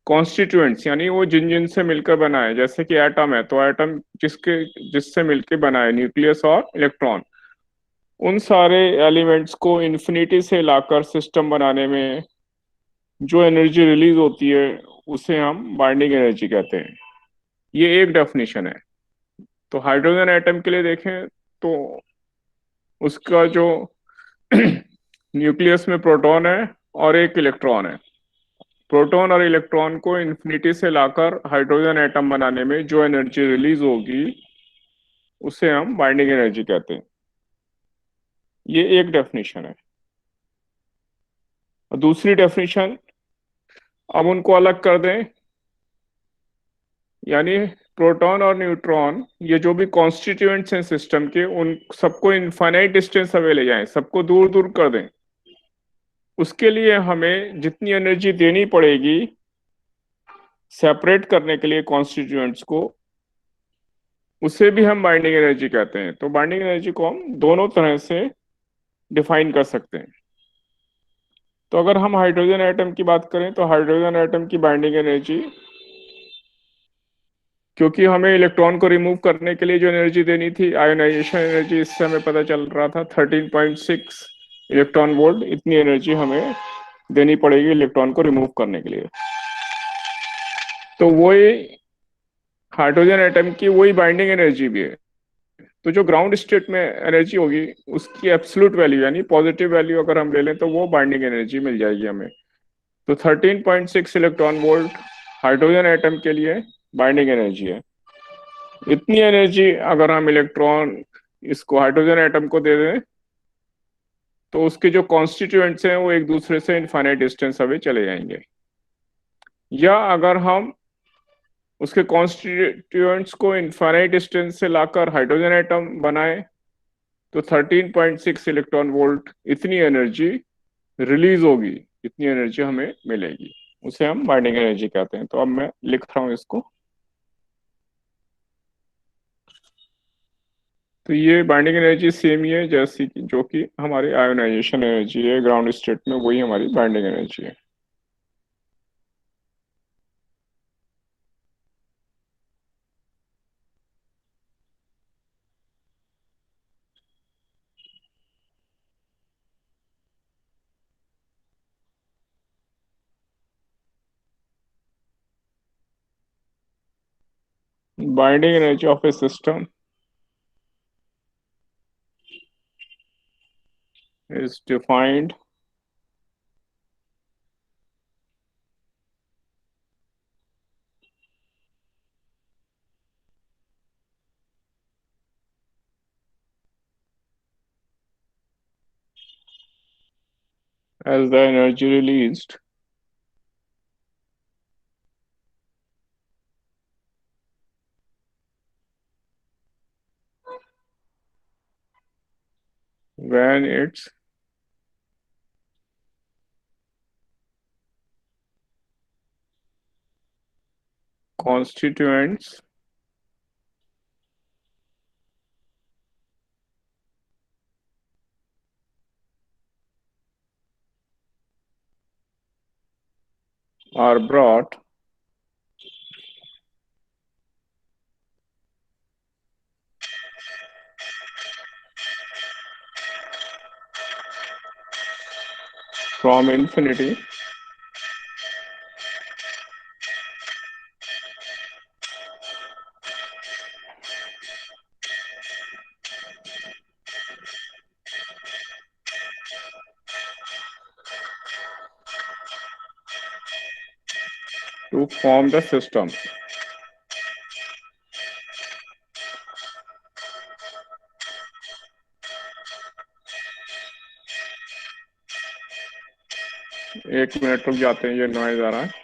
Speaker 1: कॉन्स्टिट्यूएंट्स, यानी वो जिन जिन से मिलकर बना है। जैसे कि एटम है तो एटम जिससे मिलकर बना है, न्यूक्लियस और इलेक्ट्रॉन, उन सारे एलिमेंट्स को इन्फिनिटी से लाकर सिस्टम बनाने में जो एनर्जी रिलीज होती है उसे हम बाइंडिंग एनर्जी कहते हैं। ये एक डेफिनेशन है। तो हाइड्रोजन एटम के लिए देखें तो उसका जो न्यूक्लियस में प्रोटॉन है और एक इलेक्ट्रॉन है। प्रोटॉन और इलेक्ट्रॉन को इन्फिनिटी से लाकर हाइड्रोजन एटम बनाने में जो एनर्जी रिलीज होगी उसे हम बाइंडिंग एनर्जी कहते हैं। ये एक डेफिनेशन है। और दूसरी डेफिनेशन, अब उनको अलग कर दें, यानी प्रोटॉन और न्यूट्रॉन ये जो भी कॉन्स्टिट्यूएंट्स हैं सिस्टम के, उन सबको इनफाइनाइट डिस्टेंस अवे ले जाएं, सबको दूर दूर कर दें। उसके लिए हमें जितनी एनर्जी देनी पड़ेगी सेपरेट करने के लिए कॉन्स्टिट्यूएंट्स को, उसे भी हम बाइंडिंग एनर्जी कहते हैं। तो बाइंडिंग एनर्जी को हम दोनों तरह से डिफाइन कर सकते हैं। तो अगर हम हाइड्रोजन एटम की बात करें तो हाइड्रोजन एटम की बाइंडिंग एनर्जी, क्योंकि हमें इलेक्ट्रॉन को रिमूव करने के लिए जो एनर्जी देनी थी, आयोनाइजेशन एनर्जी, इससे हमें पता चल रहा था 13.6 इलेक्ट्रॉन वोल्ट, इतनी एनर्जी हमें देनी पड़ेगी इलेक्ट्रॉन को रिमूव करने के लिए। तो वही हाइड्रोजन एटम की वही बाइंडिंग एनर्जी भी है। तो जो ग्राउंड स्टेट में एनर्जी होगी उसकी एब्सोल्यूट वैल्यू यानी पॉजिटिव वैल्यू अगर हम ले लें तो वो बाइंडिंग एनर्जी मिल जाएगी हमें। तो 13.6 इलेक्ट्रॉन वोल्ट हाइड्रोजन एटम के लिए बाइंडिंग एनर्जी है। इतनी एनर्जी अगर हम इलेक्ट्रॉन इसको हाइड्रोजन एटम को दे दें तो उसके जो कॉन्स्टिट्यूएंट्स हैं वो एक दूसरे से इनफाइनाइट डिस्टेंस अवे चले जाएंगे। या अगर हम उसके कॉन्स्टिट्यूएंट्स को इनफाइनाइट डिस्टेंस से लाकर हाइड्रोजन एटम बनाए तो 13.6 इलेक्ट्रॉन वोल्ट इतनी एनर्जी रिलीज होगी, इतनी एनर्जी हमें मिलेगी, उसे हम बाइंडिंग एनर्जी कहते हैं। तो अब मैं लिख रहा हूं इसको। तो ये बाइंडिंग एनर्जी सेम ही है जैसी कि जो कि हमारी आयोनाइजेशन एनर्जी है ग्राउंड स्टेट में, वही हमारी बाइंडिंग एनर्जी है। Binding energy of a system is defined as the energy released when its constituents are brought from infinity to form the system। एक मिनट रुक जाते हैं, ये नॉइज आ रहा है।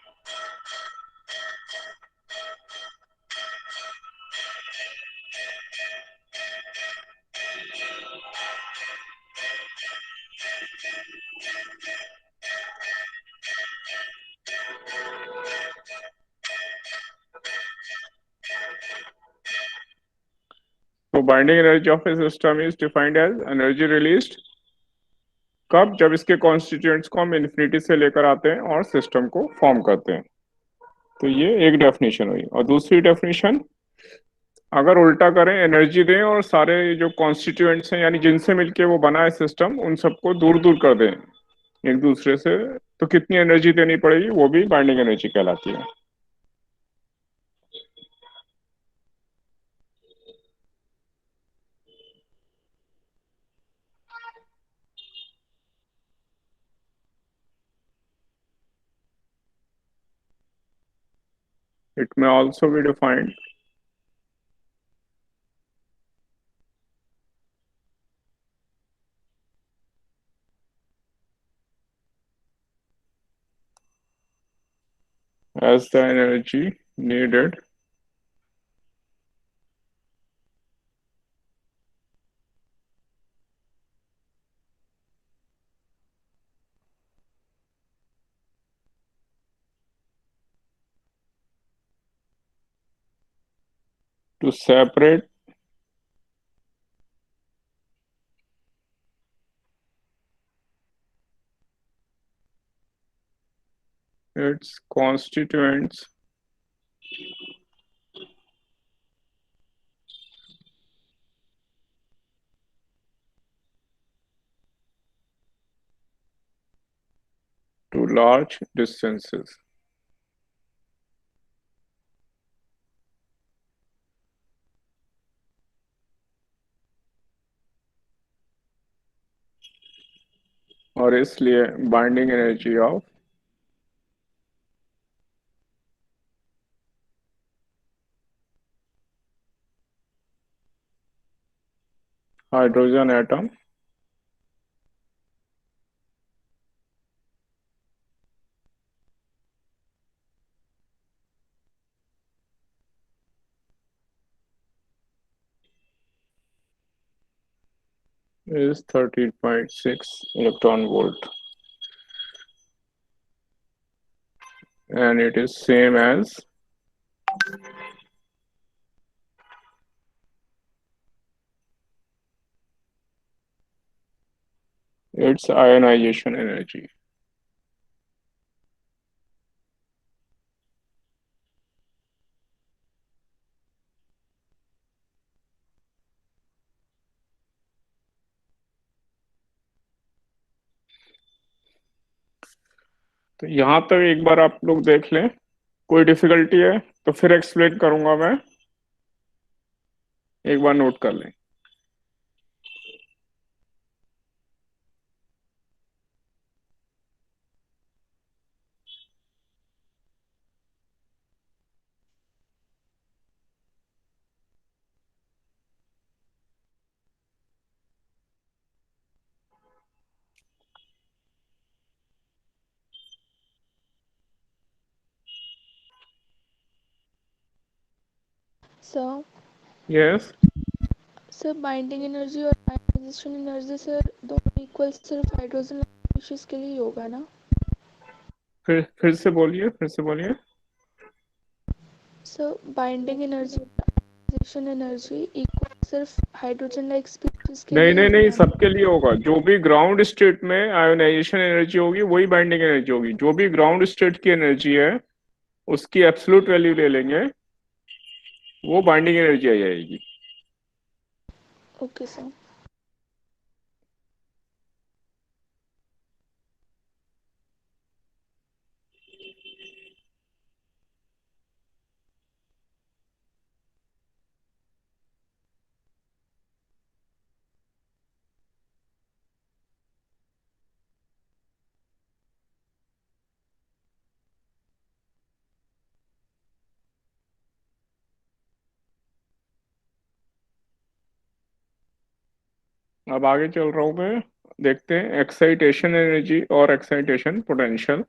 Speaker 1: तो binding energy of a system is defined as energy released कब, जब इसके कॉन्स्टिट्यूएंट्स को हम इन्फिनिटी से लेकर आते हैं और सिस्टम को फॉर्म करते हैं। तो ये एक डेफिनेशन हुई। और दूसरी डेफिनेशन, अगर उल्टा करें, एनर्जी दें और सारे जो कॉन्स्टिट्यूएंट्स हैं यानी जिनसे मिलके वो बना है सिस्टम, उन सबको दूर दूर कर दें एक दूसरे से, तो कितनी एनर्जी देनी पड़ेगी, वो भी बाइंडिंग एनर्जी कहलाती है। It may also be defined as the energy needed to separate its constituents to large distances। और इसलिए binding energy of hydrogen atom is 13.6 electron volt and it is same as its ionization energy। तो यहाँ तक एक बार आप लोग देख लें, कोई डिफिकल्टी है तो फिर एक्सप्लेन करूंगा मैं, एक बार नोट कर लें।
Speaker 3: Sir
Speaker 1: yes,
Speaker 3: sir binding energy और आयनाइजेशन एनर्जी सर दोनों इक्वल सिर्फ हाइड्रोजन स्पीशीज के लिए ही होगा ना?
Speaker 1: फिर से बोलिए, फिर से बोलिए।
Speaker 3: सर बाइंडिंग एनर्जी और आयनाइजेशन एनर्जी इक्वल सिर्फ हाइड्रोजन लाइक स्पीशीज के
Speaker 1: नहीं
Speaker 3: लिए ही
Speaker 1: नहीं नहीं,
Speaker 3: होगा ना?
Speaker 1: सबके लिए होगा। जो भी ग्राउंड स्टेट में आयोनाइजेशन एनर्जी होगी वही बाइंडिंग एनर्जी होगी। जो भी ग्राउंड स्टेट की एनर्जी है उसकी एब्सोल्यूट वैल्यू ले लेंगे, वो बाइंडिंग एनर्जी आ जाएगी।
Speaker 3: Okay sir.
Speaker 1: अब आगे चल रहा हूँ मैं। देखते हैं एक्साइटेशन एनर्जी और एक्साइटेशन पोटेंशियल।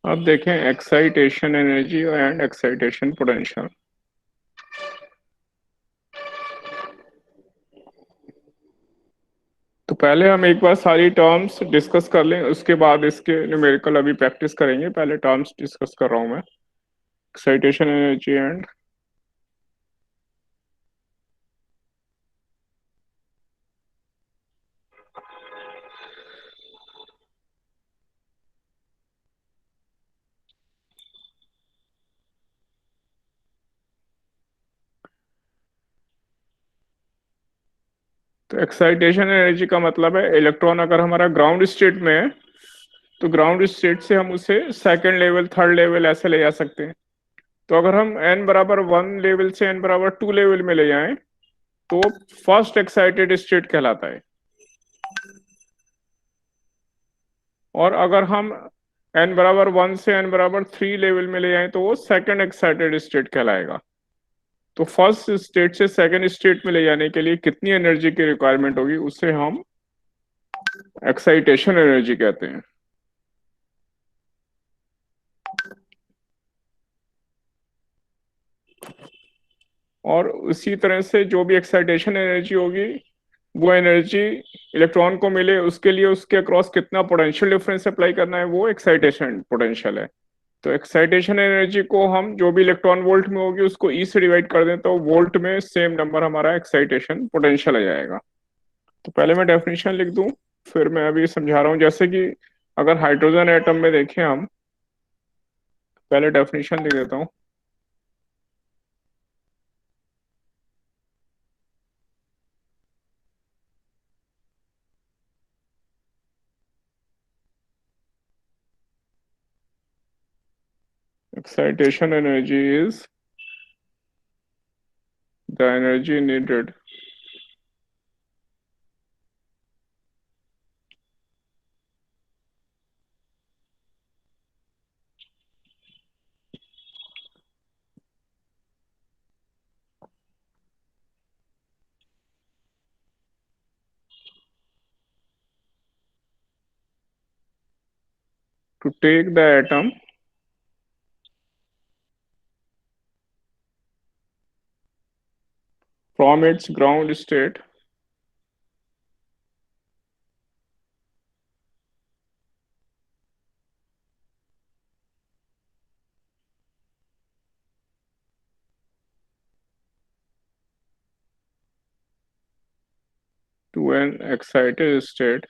Speaker 1: अब देखें excitation energy and excitation potential. तो पहले हम एक बार सारी टर्म्स डिस्कस कर लें, उसके बाद इसके न्यूमेरिकल अभी प्रैक्टिस करेंगे। पहले टर्म्स डिस्कस कर रहा हूं मैं, एक्साइटेशन एनर्जी एंड तो एक्साइटेशन एनर्जी का मतलब है इलेक्ट्रॉन अगर हमारा ग्राउंड स्टेट में है तो ग्राउंड स्टेट से हम उसे सेकंड लेवल, थर्ड लेवल ऐसे ले जा सकते हैं। तो अगर हम n बराबर 1 लेवल से n बराबर 2 लेवल में ले जाएं तो फर्स्ट एक्साइटेड स्टेट कहलाता है। और अगर हम n बराबर 1 से n बराबर 3 लेवल में ले जाएं तो वो सेकंड एक्साइटेड स्टेट कहलाएगा। तो फर्स्ट स्टेट से सेकंड स्टेट में ले जाने के लिए कितनी एनर्जी की रिक्वायरमेंट होगी उसे हम एक्साइटेशन एनर्जी कहते हैं। और उसी तरह से जो भी एक्साइटेशन एनर्जी होगी वो एनर्जी इलेक्ट्रॉन को मिले उसके लिए उसके अक्रॉस कितना पोटेंशियल डिफरेंस अप्लाई करना है वो एक्साइटेशन पोटेंशियल है। तो एक्साइटेशन एनर्जी को हम जो भी इलेक्ट्रॉन वोल्ट में होगी उसको ई से डिवाइड कर दें तो वोल्ट में सेम नंबर हमारा एक्साइटेशन पोटेंशियल आ जाएगा। तो पहले मैं डेफिनेशन लिख दूं, फिर मैं अभी समझा रहा हूँ। जैसे कि अगर हाइड्रोजन एटम में देखें हम, पहले डेफिनेशन लिख देता हूँ। Excitation energy is the energy needed to take the atom from its ground state to an excited state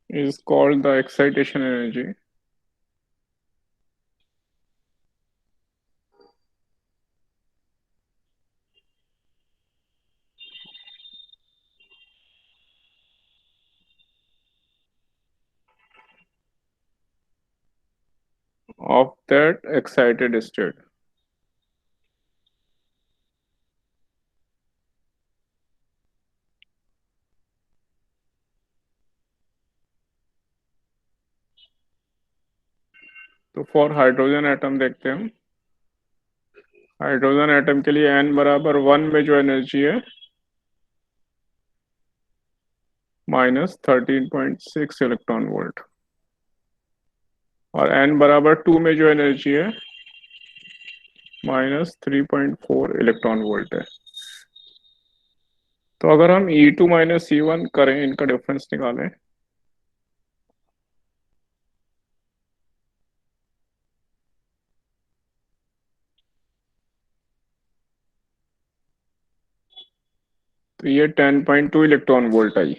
Speaker 1: is called the excitation energy of that excited state। तो फॉर हाइड्रोजन एटम देखते हैं हम। हाइड्रोजन एटम के लिए n बराबर 1 में जो एनर्जी है -13.6 इलेक्ट्रॉन वोल्ट, और n बराबर 2 में जो एनर्जी है -3.4 इलेक्ट्रॉन वोल्ट है। तो अगर हम E2 माइनस E1 करें, इनका डिफरेंस निकालें, तो ये 10.2 इलेक्ट्रॉन वोल्ट आई।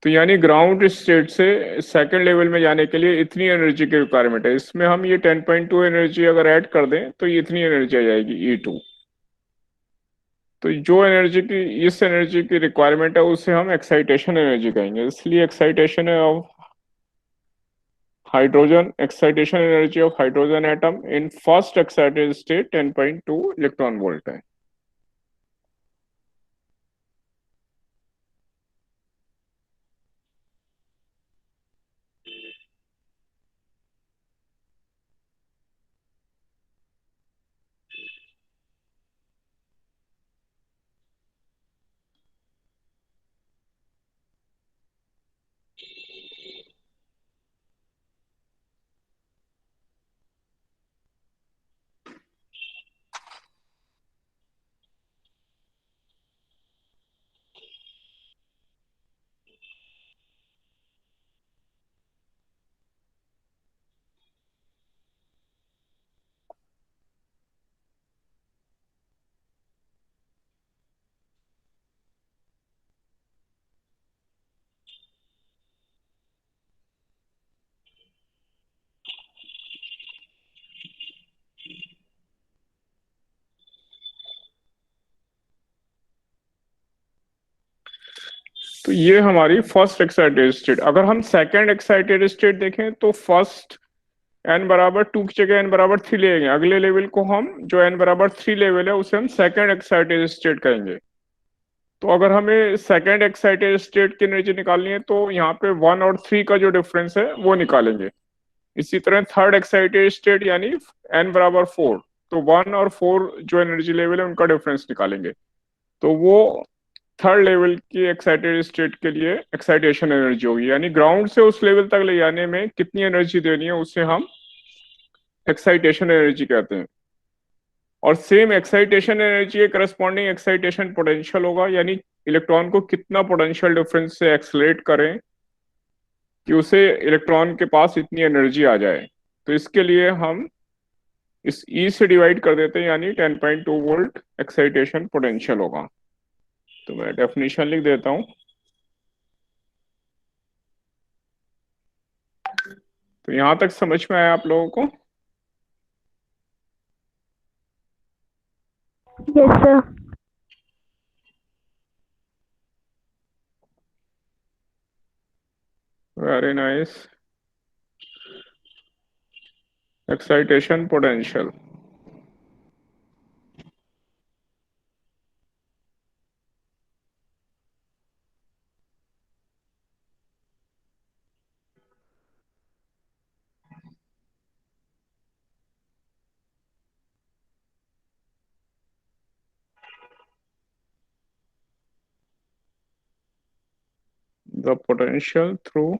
Speaker 1: तो यानी ग्राउंड स्टेट से सेकंड लेवल में जाने के लिए इतनी एनर्जी की रिक्वायरमेंट है। इसमें हम ये 10.2 एनर्जी अगर ऐड कर दें तो ये इतनी एनर्जी आ जाएगी E2। तो जो एनर्जी की, इस एनर्जी की रिक्वायरमेंट है उसे हम एक्साइटेशन एनर्जी कहेंगे। इसलिए excitation of hydrogen, excitation energy of hydrogen atom in first excited state 10.2 electron volt है। तो ये हमारी फर्स्ट एक्साइटेड स्टेट। अगर हम सेकंड एक्साइटेड स्टेट देखें तो फर्स्ट n बराबर 2 की जगह n बराबर 3 लेंगे। अगले लेवल को हम, जो n बराबर 3 लेवल है, उसे हम सेकंड एक्साइटेड स्टेट कहेंगे। तो अगर हमें सेकंड एक्साइटेड स्टेट की एनर्जी निकालनी है तो यहाँ पे 1 और 3 का जो डिफरेंस है वो निकालेंगे। इसी तरह थर्ड एक्साइटेड स्टेट यानी n बराबर 4, तो 1 और 4 जो एनर्जी लेवल है उनका डिफरेंस निकालेंगे। तो वो थर्ड लेवल की एक्साइटेड स्टेट के लिए एक्साइटेशन एनर्जी होगी, यानी ग्राउंड से उस लेवल तक ले जाने में कितनी एनर्जी देनी है उसे हम एक्साइटेशन एनर्जी कहते हैं। और सेम एक्साइटेशन एनर्जी के करस्पॉन्डिंग एक्साइटेशन पोटेंशियल होगा, यानी इलेक्ट्रॉन को कितना पोटेंशियल डिफरेंस से एक्सलेट करें कि उसे इलेक्ट्रॉन के पास इतनी एनर्जी आ जाए। तो इसके लिए हम इस E से डिवाइड कर देते हैं, यानी 10.2 वोल्ट एक्साइटेशन पोटेंशियल होगा। तो मैं डेफिनेशन लिख देता हूँ। तो यहां तक समझ में आया आप लोगों को?
Speaker 2: Yes sir.
Speaker 1: Very nice. Excitation potential. The potential through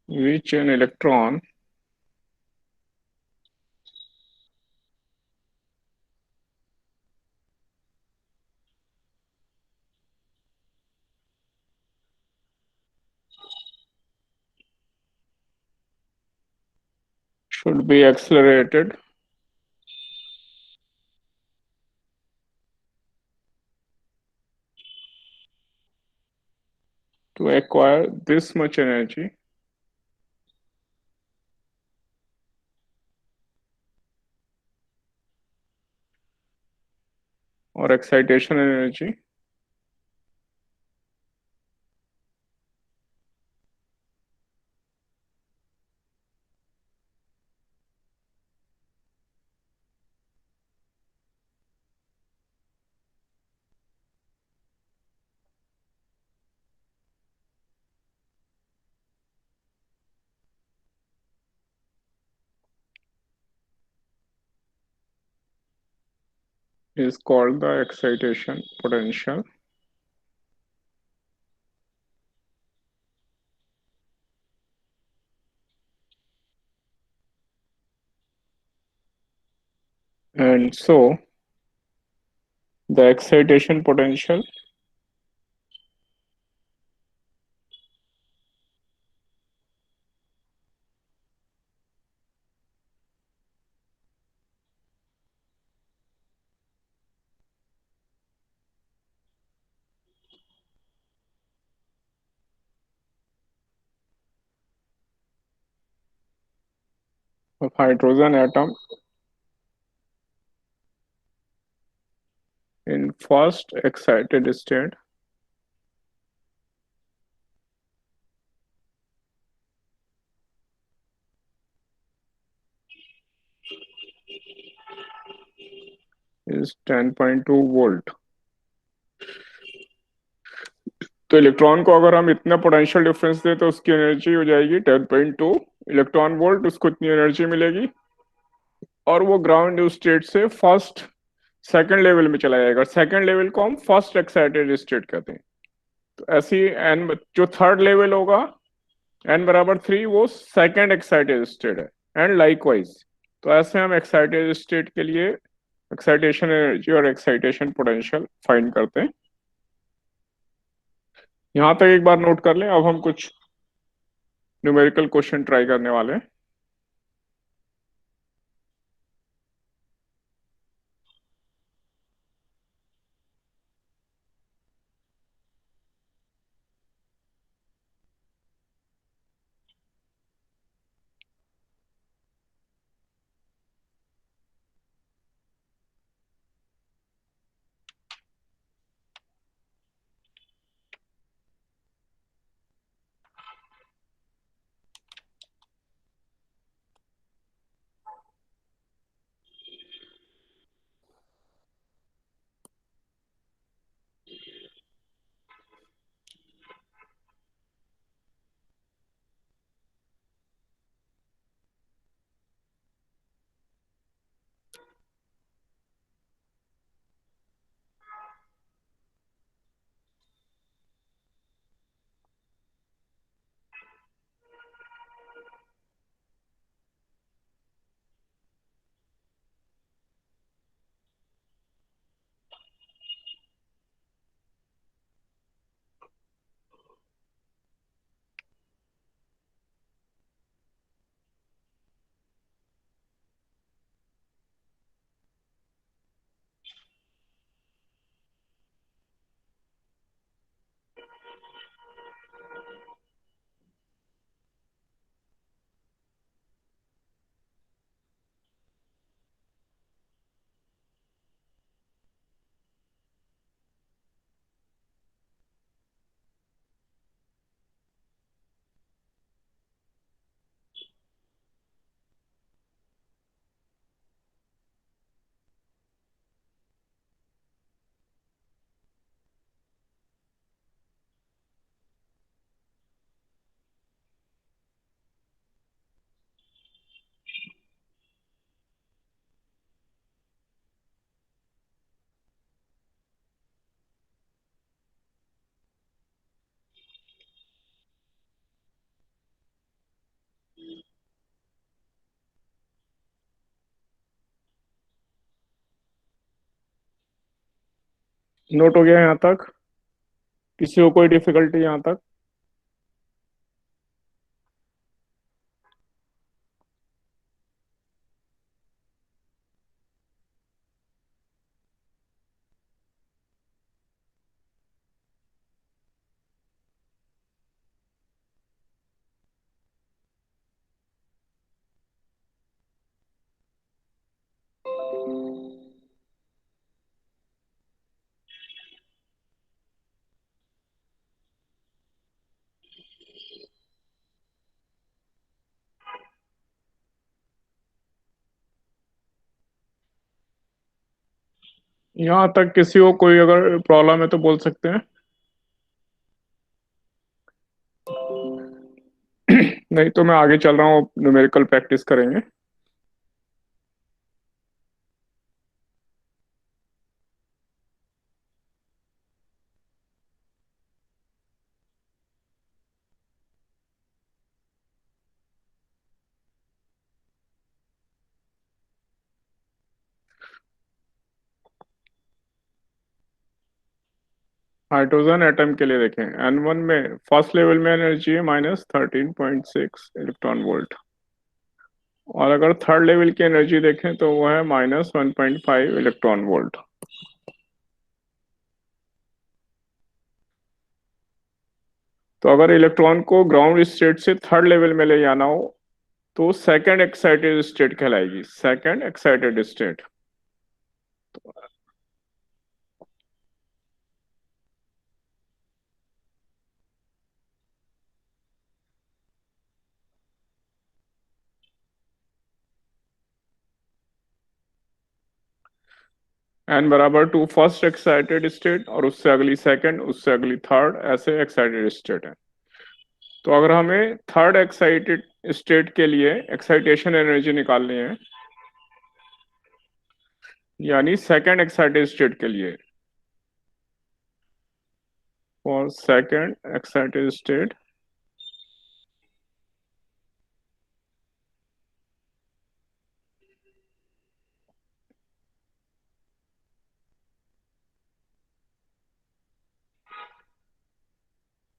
Speaker 1: which an electron should be accelerated to acquire this much energy or excitation energy is called the excitation potential. And so the excitation potential of hydrogen atom in first excited state is 10.2 volt. तो इलेक्ट्रॉन को अगर हम इतना पोटेंशियल डिफरेंस दें तो उसकी एनर्जी हो जाएगी 10.2 इलेक्ट्रॉन वोल्ट। उसको इतनी एनर्जी मिलेगी और वो ग्राउंड स्टेट से फर्स्ट सेकंड लेवल में चला जाएगा। सेकंड लेवल को हम फर्स्ट एक्साइटेड स्टेट कहते हैं। तो ऐसी एन जो थर्ड लेवल होगा n बराबर 3, वो सेकंड एक्साइटेड स्टेट है। एंड लाइकवाइज, तो ऐसे हम एक्साइटेड स्टेट के लिए एक्साइटेशन एनर्जी और एक्साइटेशन पोटेंशियल फाइंड करते हैं। यहां तक एक बार नोट कर लें। अब हम कुछ न्यूमेरिकल क्वेश्चन ट्राई करने वाले हैं। नोट हो गया यहाँ तक? किसी को कोई डिफिकल्टी यहाँ तक? यहाँ तक किसी को कोई अगर प्रॉब्लम है तो बोल सकते हैं। नहीं तो मैं आगे चल रहा हूँ, न्यूमेरिकल प्रैक्टिस करेंगे। हाइड्रोजन एटम के लिए देखें, N1 में फर्स्ट लेवल में एनर्जी है -13.6 इलेक्ट्रॉन वोल्ट, और अगर थर्ड लेवल की एनर्जी देखें तो वो है -1.5 इलेक्ट्रॉन वोल्ट। तो अगर इलेक्ट्रॉन को ग्राउंड स्टेट से थर्ड लेवल में ले जाना हो तो सेकंड एक्साइटेड स्टेट कहलाएगी, second excited state. n = 2 first excited state, और उससे अगली सेकंड, उससे अगली थर्ड, ऐसे एक्साइटेड स्टेट है। तो अगर हमें थर्ड एक्साइटेड स्टेट के लिए एक्साइटेशन एनर्जी निकालनी है, यानी सेकंड एक्साइटेड स्टेट के लिए, for second excited state,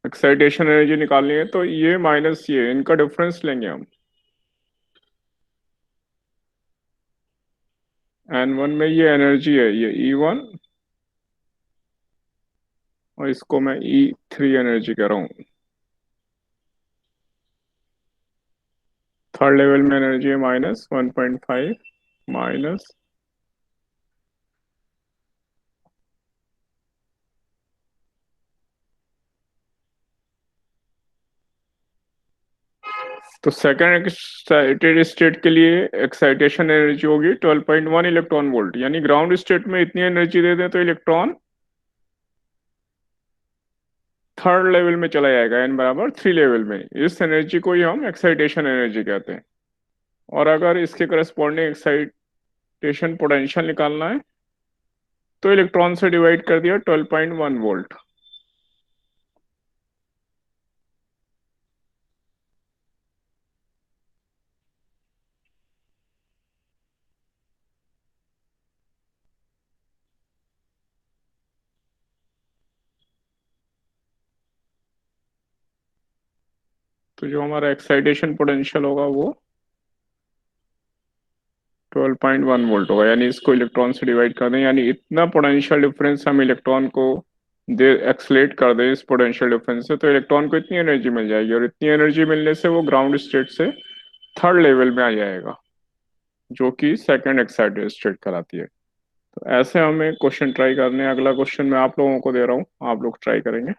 Speaker 1: excitation energy निकालनी है तो ये माइनस ये, इनका डिफरेंस लेंगे हम। N1 में ये एनर्जी है, ये E1, और इसको मैं E3 एनर्जी कह रहा हूँ। थर्ड लेवल में एनर्जी है -1.5 माइनस, तो सेकंड एक्साइटेड स्टेट के लिए एक्साइटेशन एनर्जी होगी 12.1 इलेक्ट्रॉन वोल्ट, यानी ग्राउंड स्टेट में इतनी एनर्जी दे दें तो इलेक्ट्रॉन थर्ड लेवल में चला जाएगा, n = 3 लेवल में। इस एनर्जी को ही हम एक्साइटेशन एनर्जी कहते हैं। और अगर इसके करस्पॉन्डिंग एक्साइटेशन पोटेंशियल निकालना है तो इलेक्ट्रॉन से डिवाइड कर दिया 12.1 वोल्ट। तो जो हमारा एक्साइटेशन पोटेंशियल होगा वो 12.1 वोल्ट होगा, यानी इसको इलेक्ट्रॉन से डिवाइड कर दें, यानी इतना पोटेंशियल डिफरेंस हम इलेक्ट्रॉन को दे एक्सलेट कर दें इस पोटेंशियल डिफरेंस से, तो इलेक्ट्रॉन को इतनी एनर्जी मिल जाएगी, और इतनी एनर्जी मिलने से वो ग्राउंड स्टेट से थर्ड लेवल में आ जाएगा, जो कि सेकंड एक्साइटेड स्टेट कहलाती है। तो ऐसे हमें क्वेश्चन ट्राई करने हैं। अगला क्वेश्चन मैं आप लोगों को दे रहा हूँ, आप लोग ट्राई करेंगे।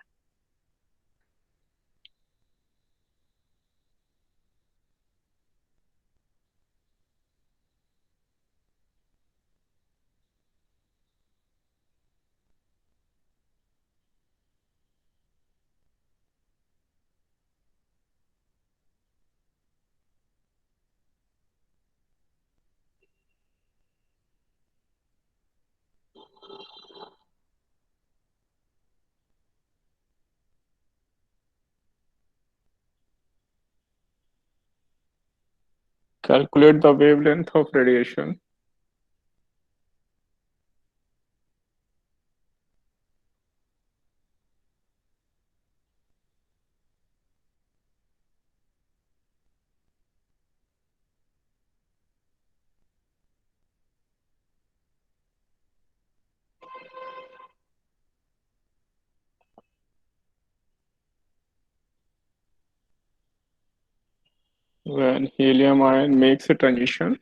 Speaker 1: Calculate the wavelength of radiation when helium ion makes a transition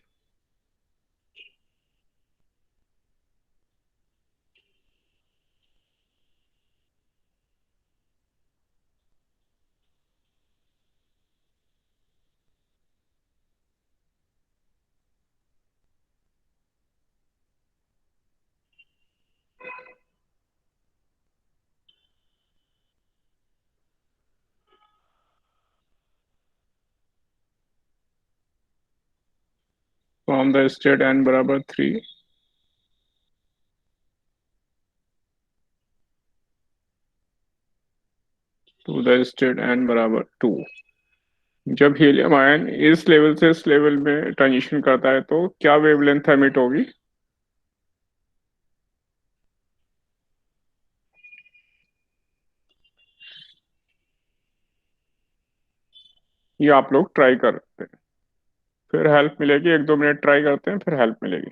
Speaker 1: from the state n बराबर 3 to the state n बराबर 2। जब हीलियम आयन इस लेवल से इस लेवल में ट्रांजिशन करता है तो क्या वेवलेंथ एमिट होगी? ये आप लोग ट्राई करते हैं, फिर हेल्प मिलेगी। 1-2 मिनट ट्राई करते हैं, फिर हेल्प मिलेगी।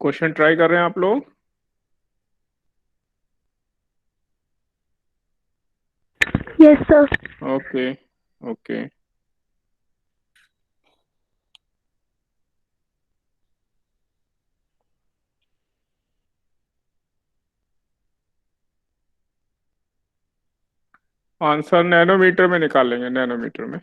Speaker 1: क्वेश्चन ट्राई कर रहे हैं आप लोग?
Speaker 2: Yes sir.
Speaker 1: Okay okay. Answer nanometer में निकालेंगे, नैनोमीटर में।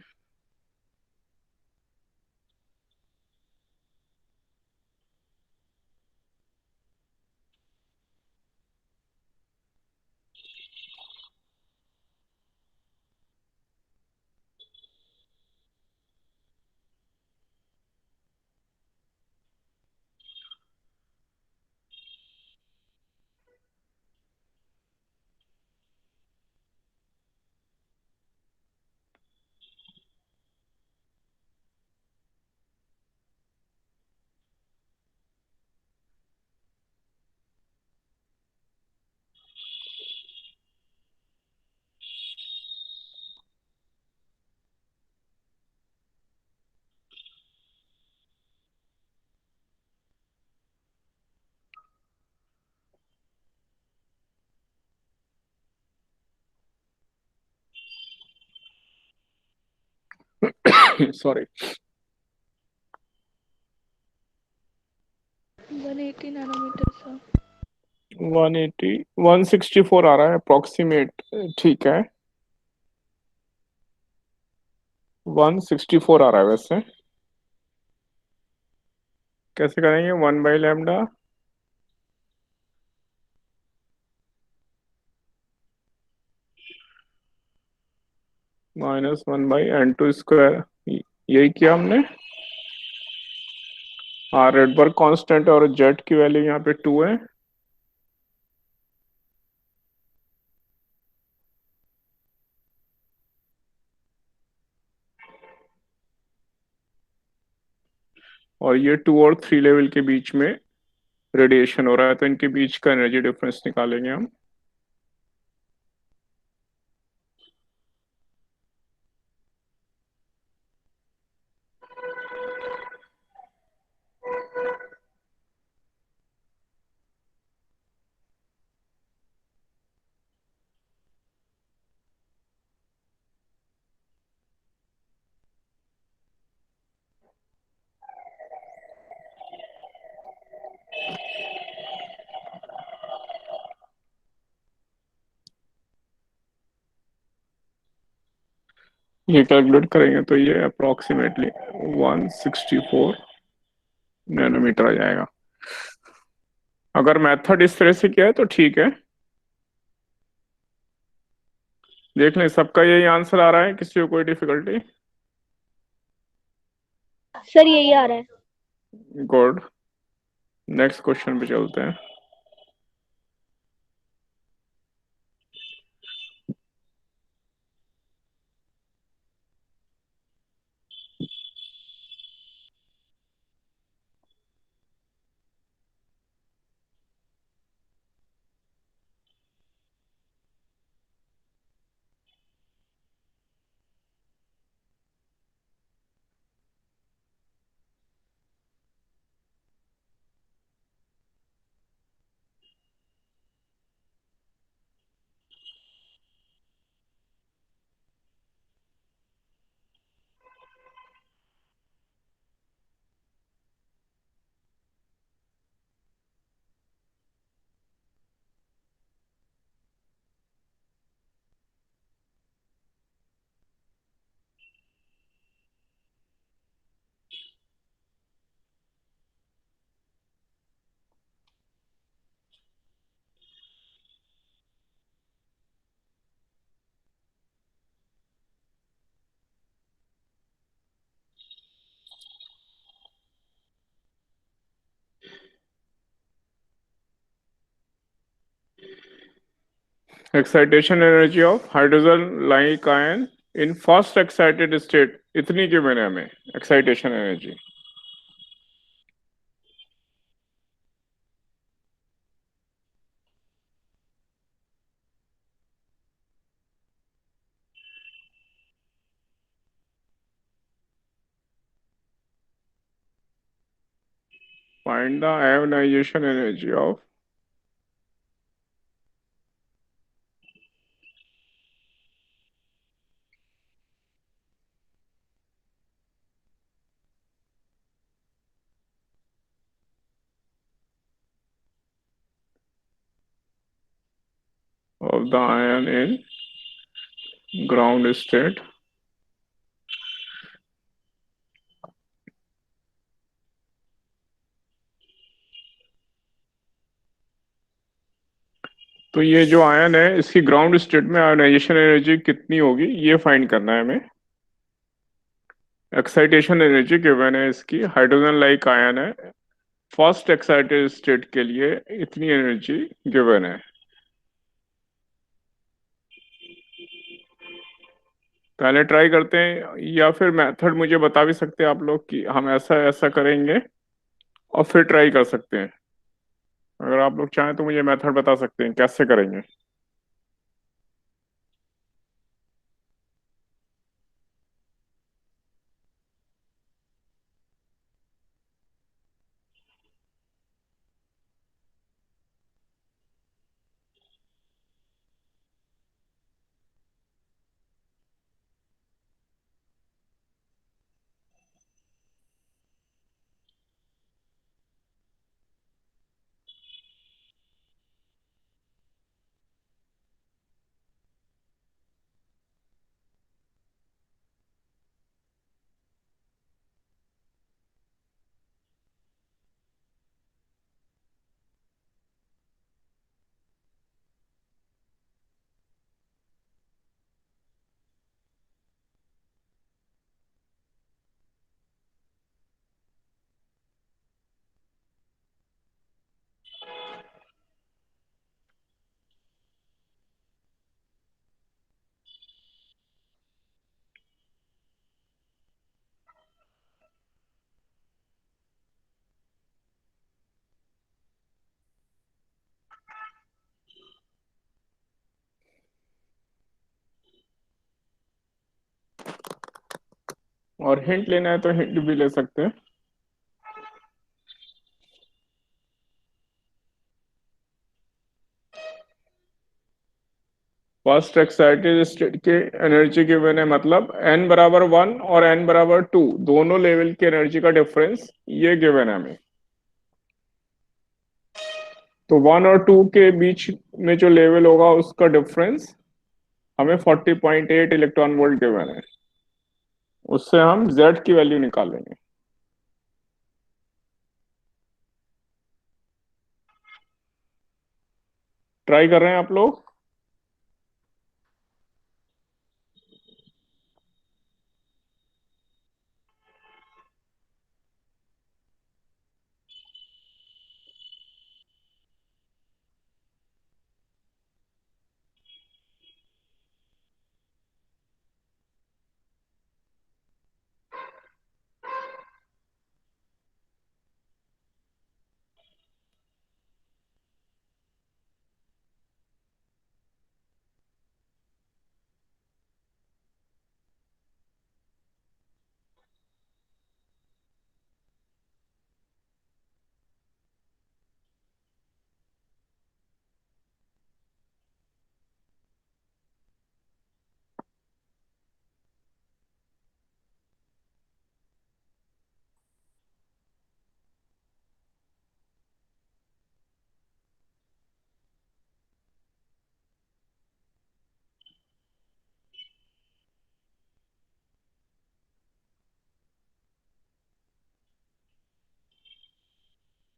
Speaker 1: सॉरी।
Speaker 3: 180 nanometre sir.
Speaker 1: 180, 164 आ रहा है अप्रोक्सीमेट। ठीक है, 164 आ रहा है वैसे। कैसे करेंगे? 1/λ -1/n² यही किया हमने। रेडबर्ग कांस्टेंट और जेट की वैल्यू यहाँ पे 2 है। और ये 2 और 3 लेवल के बीच में रेडिएशन हो रहा है, तो इनके बीच का एनर्जी डिफरेंस निकालेंगे हम। ये कैलकुलेट करेंगे तो ये अप्रोक्सीमेटली 164 नैनोमीटर आ जाएगा। अगर मेथड इस तरह से किया है तो ठीक है। देख लें, सबका यही आंसर आ रहा है, किसी को कोई डिफिकल्टी?
Speaker 2: सर यही आ रहा है।
Speaker 1: गुड। नेक्स्ट क्वेश्चन पे चलते हैं। Excitation energy of hydrogen like ion in first excited state, इतनी की मैंने हमें excitation energy. Find the ionization energy of the ion in ground state. तो ये जो आयन है, इसकी ग्राउंड स्टेट में आयोनाइजेशन एनर्जी कितनी होगी, ये फाइंड करना है हमें। एक्साइटेशन एनर्जी गिवन है इसकी, हाइड्रोजन लाइक आयन है, फर्स्ट एक्साइटेड स्टेट के लिए इतनी एनर्जी गिवन है। पहले ट्राई करते हैं, या फिर मेथड मुझे बता भी सकते हैं आप लोग कि हम ऐसा ऐसा करेंगे, और फिर ट्राई कर सकते हैं। अगर आप लोग चाहें तो मुझे मेथड बता सकते हैं कैसे करेंगे। और हिंट लेना है तो हिंट भी ले सकते हैं। फर्स्ट एक्साइटेड स्टेट के एनर्जी गिवन है, मतलब n बराबर 1 और n बराबर 2 दोनों लेवल की एनर्जी का डिफरेंस ये गिवन है हमें। तो 1 और 2 के बीच में जो लेवल होगा उसका डिफरेंस हमें 40.8 इलेक्ट्रॉन वोल्ट गिवन है। उससे हम z की वैल्यू निकालेंगे। ट्राई कर रहे हैं आप लोग?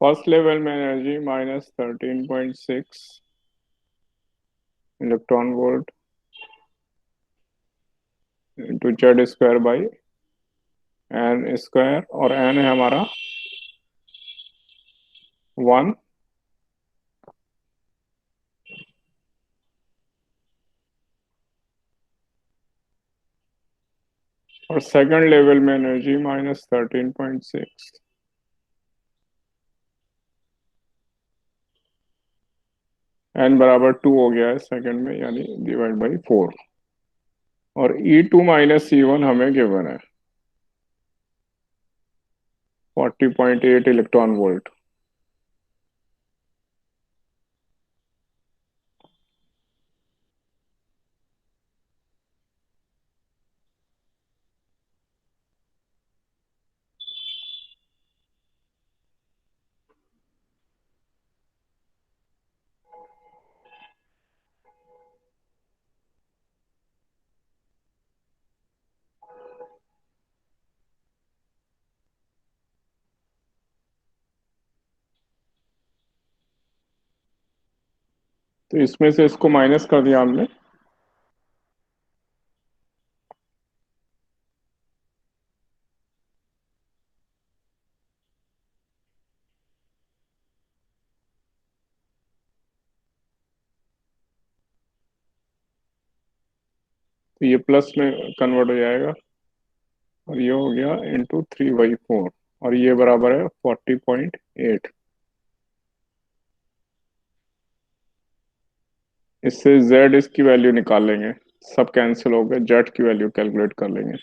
Speaker 1: फर्स्ट लेवल में energy -13.6 electron volt into Z square by N square, और एन है हमारा 1। और सेकंड लेवल में एनर्जी -13.6, एन बराबर 2 हो गया है सेकंड में, यानी डिवाइड बाई 4। और E2 माइनस E1 हमें गिवन है 40.8 इलेक्ट्रॉन वोल्ट। तो इसमें से इसको माइनस कर दिया हमने। तो ये प्लस में कन्वर्ट हो जाएगा, और ये हो गया इंटू 3/4, और ये बराबर है 40.8। इससे z इसकी वैल्यू निकाल लेंगे, सब कैंसिल हो गए, जेड की वैल्यू कैलकुलेट कर लेंगे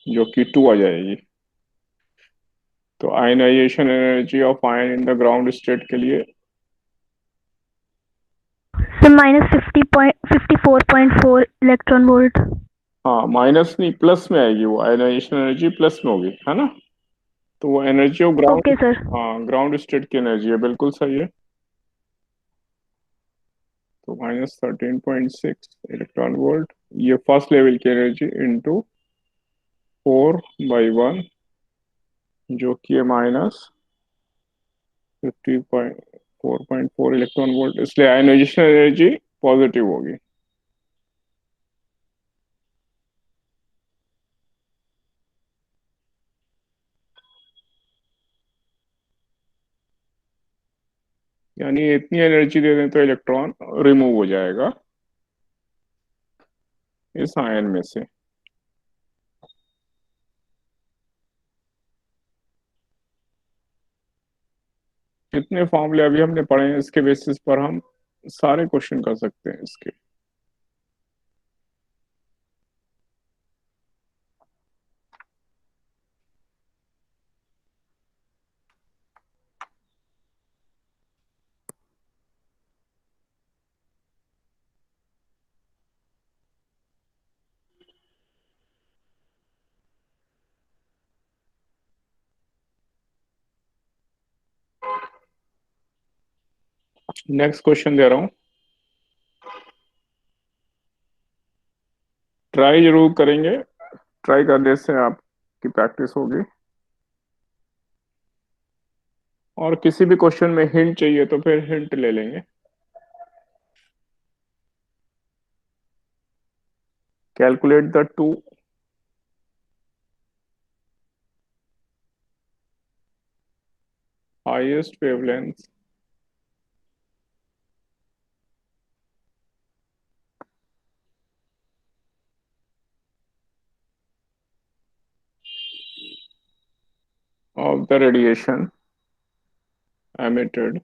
Speaker 1: जो कि 2 आ जाएगी। तो ionization energy of ion in the ground state के लिए,
Speaker 2: सर -54.4 इलेक्ट्रॉन वोल्ट।
Speaker 1: हाँ माइनस नहीं प्लस में आएगी, वो आयनाइजेशन एनर्जी प्लस में होगी, है ना। तो वो energy of ground,
Speaker 2: okay sir.
Speaker 1: हाँ ग्राउंड स्टेट की एनर्जी है, बिल्कुल सही है। तो -13.6 इलेक्ट्रॉन वोल्ट, ये फर्स्ट लेवल की एनर्जी इंटू 4/1, जो कि है -50.4 इलेक्ट्रॉन वोल्ट, इसलिए आयनाइजेशन एनर्जी पॉजिटिव होगी। यानी इतनी एनर्जी दे दें तो इलेक्ट्रॉन रिमूव हो जाएगा इस आयन में से। जितने फॉर्मूले अभी हमने पढ़े हैं इसके बेसिस पर हम सारे क्वेश्चन कर सकते हैं इसके। नेक्स्ट क्वेश्चन दे रहा हूँ, ट्राई जरूर करेंगे, ट्राई करने से आपकी प्रैक्टिस होगी। और किसी भी क्वेश्चन में हिंट चाहिए तो फिर हिंट ले लेंगे। Calculate the two highest wavelength of the radiation emitted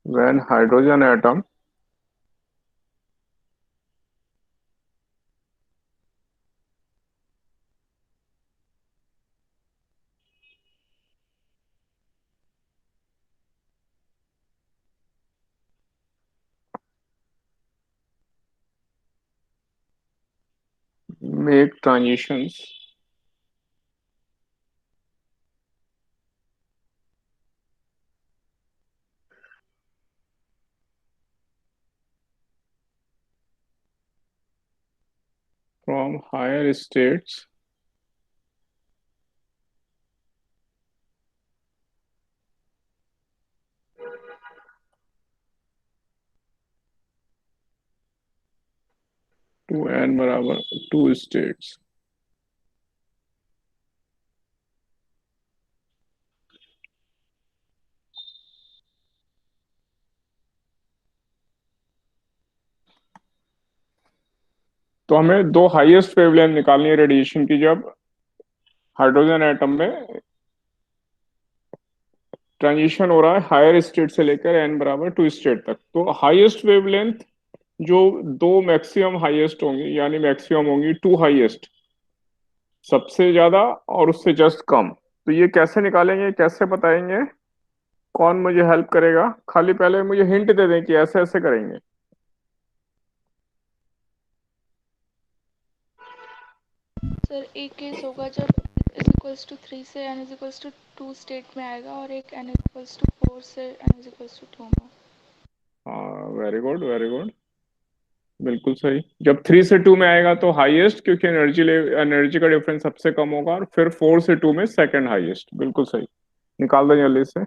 Speaker 1: when hydrogen atom make transitions from higher states to n बराबर टू states। तो हमें दो हाईएस्ट वेवलेंथ निकालनी है रेडिएशन की, जब हाइड्रोजन एटम में ट्रांजिशन हो रहा है हायर स्टेट से लेकर एन बराबर टू स्टेट तक। तो हाईएस्ट वेवलेंथ जो दो मैक्सिमम हाईएस्ट होंगी, यानी मैक्सिमम होंगी टू हाईएस्ट, सबसे ज्यादा और उससे जस्ट कम। तो ये कैसे निकालेंगे, कैसे बताएंगे, कौन मुझे हेल्प करेगा? खाली पहले मुझे हिंट दे दें कि ऐसे ऐसे करेंगे।
Speaker 3: सर एक केस होगा जब इज इक्वल्स टू 3 से n is equals to 2 state में आएगा और एक n इज इक्वल्स टू 4 से n इज इक्वल्स टू 2 में।
Speaker 1: हाँ, वेरी गुड वेरी गुड, बिल्कुल सही। जब 3 से 2 में आएगा तो हाईएस्ट, क्योंकि एनर्जी का डिफरेंस सबसे कम होगा, और फिर 4 से 2 में सेकंड हाईएस्ट। बिल्कुल सही, निकाल दो जल्दी से।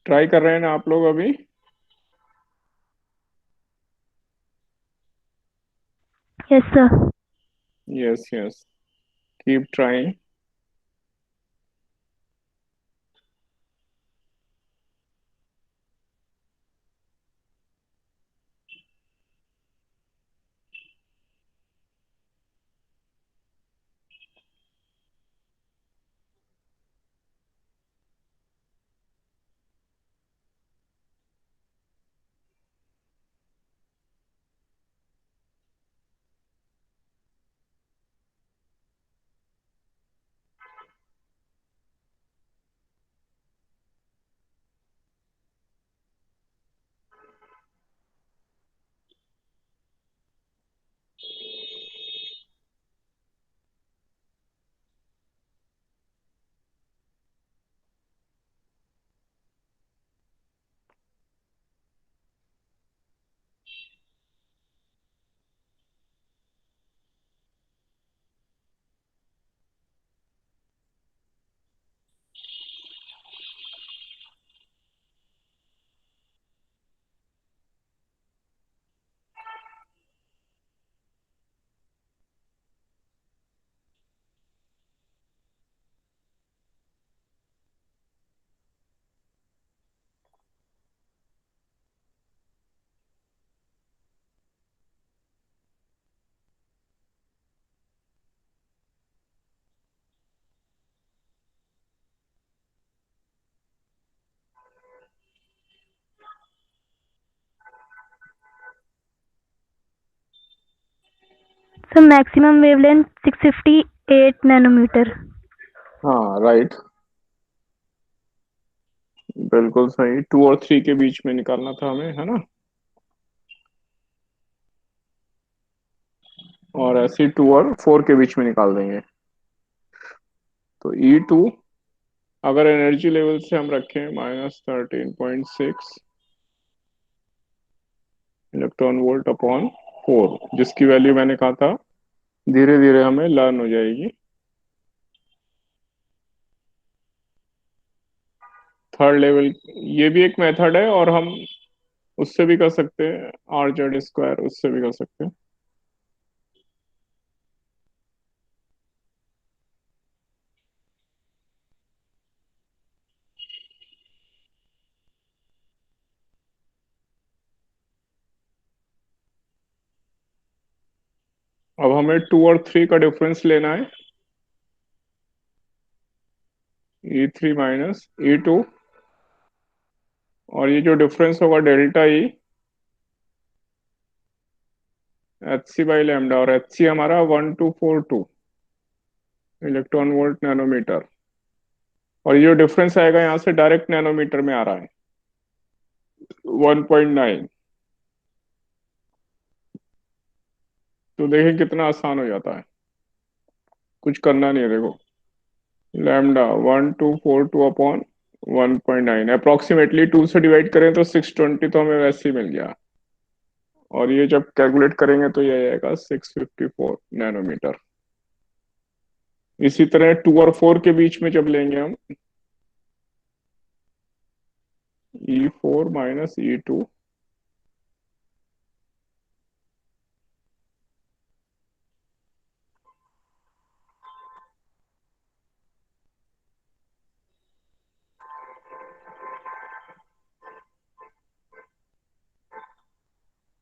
Speaker 1: ट्राई कर रहे हैं ना आप लोग अभी?
Speaker 2: Yes, sir.
Speaker 1: Yes yes, keep trying.
Speaker 2: So maximum wavelength 658 nanometer.
Speaker 1: हाँ राइट, बिल्कुल सही. 2 और 3 के बीच में निकालना था हमें, है ना? और ऐसे 2 और 4 के बीच में निकाल देंगे. तो E2 अगर एनर्जी लेवल से हम रखें -13.6 इलेक्ट्रॉन वोल्ट अपॉन 4, जिसकी वैल्यू मैंने कहा था धीरे धीरे हमें लर्न हो जाएगी. थर्ड लेवल, ये भी एक मेथड है, और हम उससे भी कर सकते हैं, R Z² उससे भी कर सकते हैं. अब हमें 2 और 3 का डिफरेंस लेना है. E3 माइनस E2, और ये जो डिफरेंस होगा डेल्टा E Hc/λ, और Hc हमारा 1242 इलेक्ट्रॉन वोल्ट नैनोमीटर. और ये जो डिफरेंस आएगा यहाँ से डायरेक्ट नैनोमीटर में आ रहा है, 1.9. तो देखें कितना आसान हो जाता है, कुछ करना नहीं है. देखो, लैम्डा 1242 अपॉन 1.9, अप्रोक्सीमेटली 2 से डिवाइड करें तो 620, तो हमें वैसे ही मिल गया. और ये जब कैलकुलेट करेंगे तो ये आएगा 654 नैनोमीटर. इसी तरह 2 और 4 के बीच में जब लेंगे हम, E4 माइनस E2,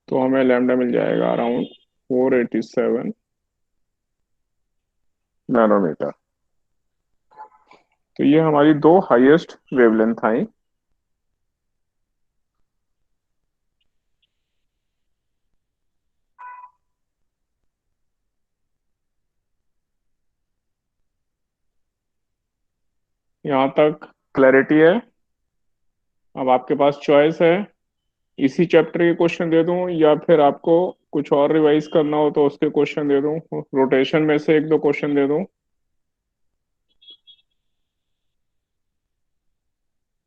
Speaker 1: तो हमें लैम्डा मिल जाएगा अराउंड 487 नैनोमीटर. तो ये हमारी दो हाईएस्ट वेवलेंथ आई. यहाँ तक क्लैरिटी है? अब आपके पास चॉइस है, इसी चैप्टर के क्वेश्चन दे दूं या फिर आपको कुछ और रिवाइज करना हो तो उसके क्वेश्चन दे दूं, रोटेशन में से एक दो क्वेश्चन दे दूं.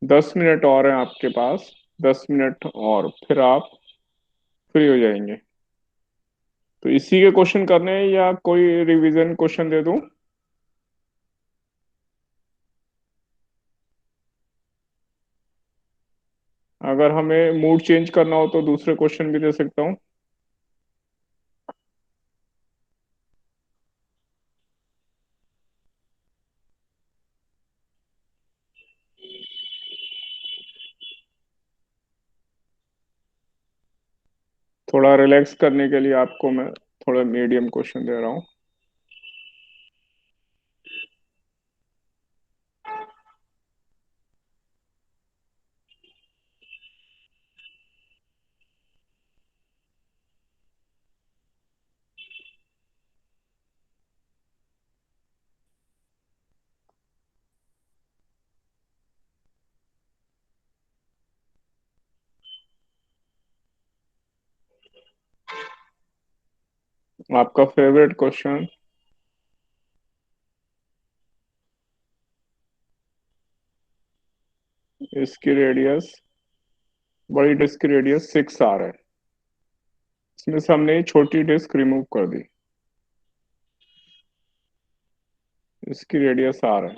Speaker 1: 10 मिनट और हैं आपके पास, 10 मिनट और फिर आप फ्री हो जाएंगे. तो इसी के क्वेश्चन करने हैं या कोई रिवीजन क्वेश्चन दे दूं? अगर हमें मूड चेंज करना हो तो दूसरे क्वेश्चन भी दे सकता हूँ। थोड़ा रिलैक्स करने के लिए आपको मैं थोड़ा मीडियम क्वेश्चन दे रहा हूँ। आपका फेवरेट क्वेश्चन, इसकी रेडियस, बड़ी डिस्क की रेडियस 6 आर है। इसमें से हमने ये छोटी डिस्क रिमूव कर दी, इसकी रेडियस आर है।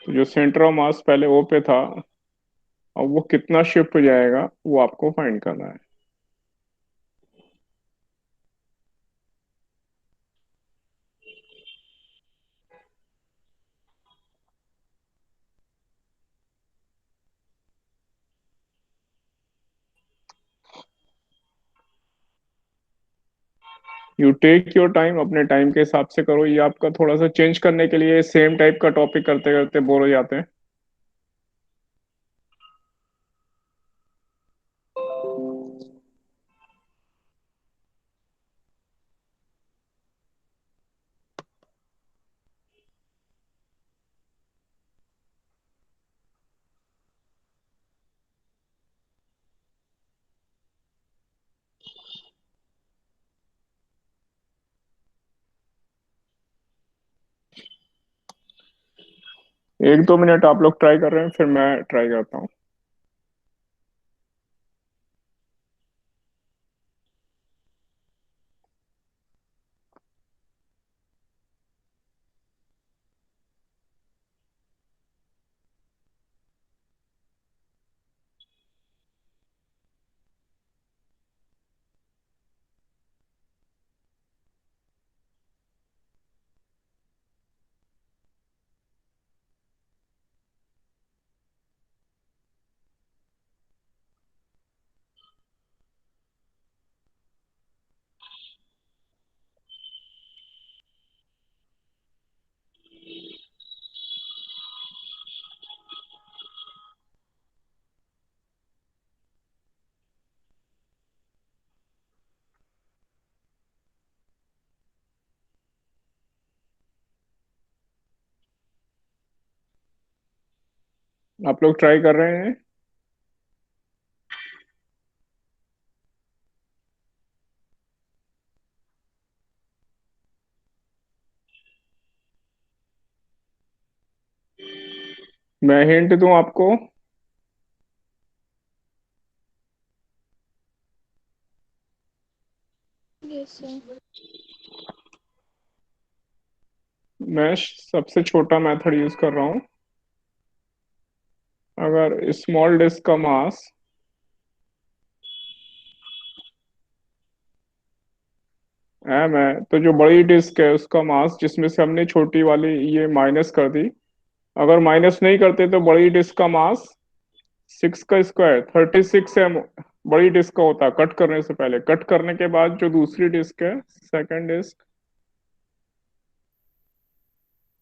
Speaker 1: तो जो सेंटर ऑफ मास पहले ओ पे था, अब वो कितना शिफ्ट हो जाएगा वो आपको फाइंड करना है। यू टेक योर टाइम, अपने टाइम के हिसाब से करो। ये आपका थोड़ा सा चेंज करने के लिए सेम टाइप का टॉपिक करते करते बोर हो जाते हैं। एक दो मिनट आप लोग ट्राई कर रहे हैं, फिर मैं ट्राई करता हूँ। आप लोग ट्राई कर रहे हैं। मैं हिंट दूं आपको?
Speaker 3: Yes sir.
Speaker 1: मैं सबसे छोटा मेथड यूज कर रहा हूँ। अगर स्मॉल डिस्क का मास एम है, तो जो बड़ी डिस्क है उसका मास, जिसमें से हमने छोटी वाली ये माइनस कर दी, अगर माइनस नहीं करते तो बड़ी डिस्क का मास 6 का स्क्वायर 36 एम बड़ी डिस्क का होता है, कट करने से पहले। कट करने के बाद जो दूसरी डिस्क है, सेकंड डिस्क,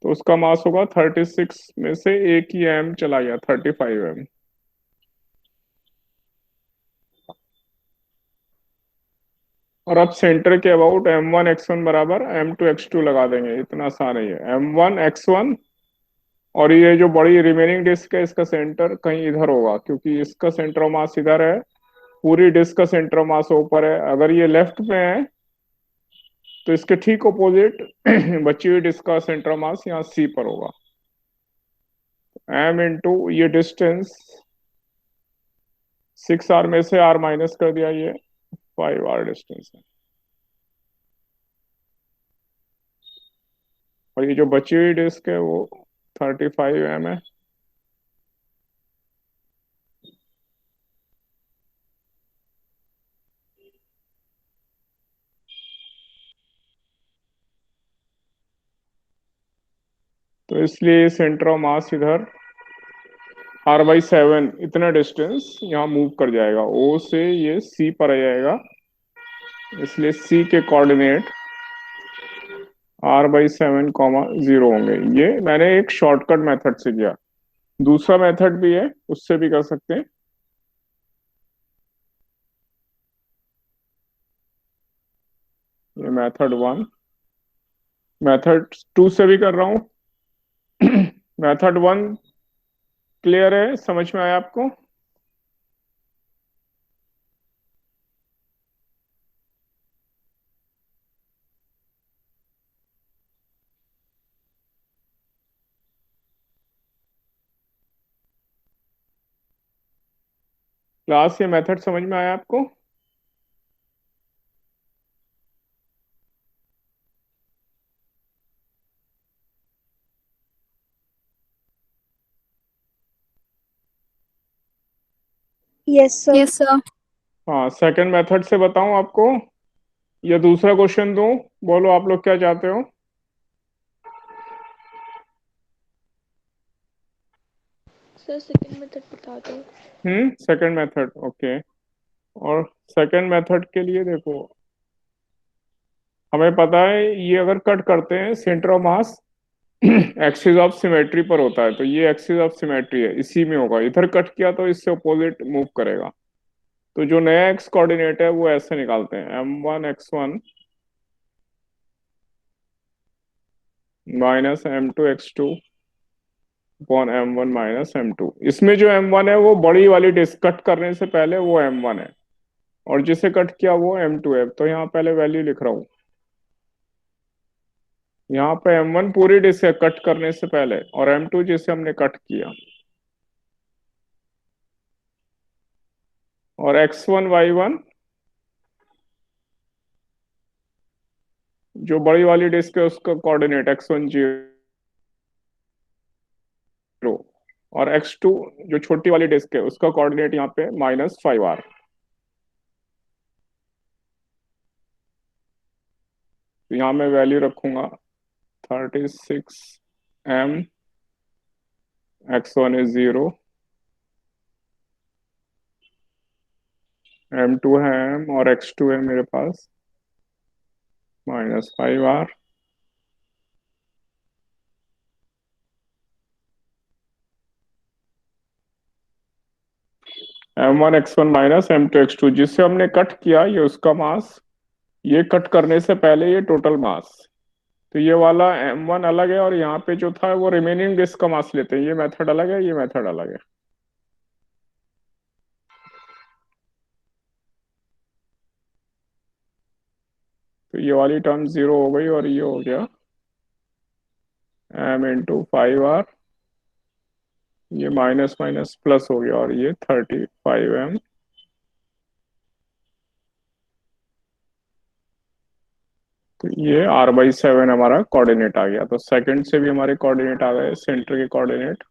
Speaker 1: तो उसका मास होगा 36 में से एक ही एम चला गया, 35 एम। और अब सेंटर के अबाउट M1 x1 बराबर M2 x2 लगा देंगे। इतना आसान है ये, M1 x1। और ये जो बड़ी रिमेनिंग डिस्क है, इसका सेंटर कहीं इधर होगा, क्योंकि इसका सेंटर ऑफ मास इधर है, पूरी डिस्क का सेंटर ऑफ मास ऊपर है। अगर ये लेफ्ट में है तो इसके ठीक ऑपोजिट बची हुई डिस्क का सेंटर ऑफ मास यहाँ सी पर होगा। M इंटू ये डिस्टेंस, 6 आर में से आर माइनस कर दिया, ये 5 आर डिस्टेंस है। और ये जो बची हुई डिस्क है वो 35 mm है। तो इसलिए सेंटर ऑफ मास इधर R/7 इतना डिस्टेंस यहाँ मूव कर जाएगा, O से ये C पर आ जाएगा, इसलिए C के कोऑर्डिनेट R/7, 0 होंगे। ये मैंने एक शॉर्टकट मेथड से किया, दूसरा मेथड भी है, उससे भी कर सकते हैं। ये मेथड 1, मेथड 2 से भी कर रहा हूँ। मेथड 1 क्लियर है, समझ में आया आपको? क्लास, ये मेथड समझ में आया आपको?
Speaker 4: Yes sir.
Speaker 5: Yes sir.
Speaker 1: हाँ, सेकंड मेथड से बताऊं आपको या दूसरा क्वेश्चन दूं? बोलो आप लोग क्या चाहते हो।
Speaker 3: सर सेकंड मेथड बता दो।
Speaker 1: Second method, okay. और सेकंड मेथड के लिए देखो, हमें पता है ये अगर कट करते हैं centre of mass axis of symmetry पर होता है, तो ये एक्सिस ऑफ सिमेट्री है, इसी में होगा। इधर कट किया तो इससे अपोजिट मूव करेगा। तो जो नया एक्स कोऑर्डिनेट है वो ऐसे निकालते हैं, M1 x1 minus M2 x2 upon M1 minus M2। इसमें जो M1 है वो बड़ी वाली डिस्क कट करने से पहले वो M1 है, और जिसे कट किया वो M2 है। तो यहाँ पहले वैल्यू लिख रहा हूँ, यहाँ पे M1 पूरी डिस्क है कट करने से पहले, और M2 जिसे हमने कट किया, और x1 y1 जो बड़ी वाली डिस्क है उसका कोऑर्डिनेट x1 0, और x2 जो छोटी वाली डिस्क है उसका कोऑर्डिनेट यहाँ पे -5r। तो यहाँ मैं वैल्यू रखूंगा 36m, x1 is 0, M2 है m, और x2 है मेरे पास -5r। M1 x1 minus M2 x2 जिससे हमने कट किया, ये उसका मास, ये कट करने से पहले ये टोटल मास। तो ये वाला M1 अलग है, और यहाँ पे जो था वो रिमेनिंग डिस्क का मास लेते हैं। ये मेथड अलग है, ये मेथड अलग है। तो ये वाली टर्म 0 हो गई, और ये हो गया m × 5r, ये माइनस माइनस प्लस हो गया, और ये 35m। तो ये R/7 हमारा कोऑर्डिनेट आ गया। तो सेकंड से भी हमारे कोऑर्डिनेट आ गए, सेंटर के कोऑर्डिनेट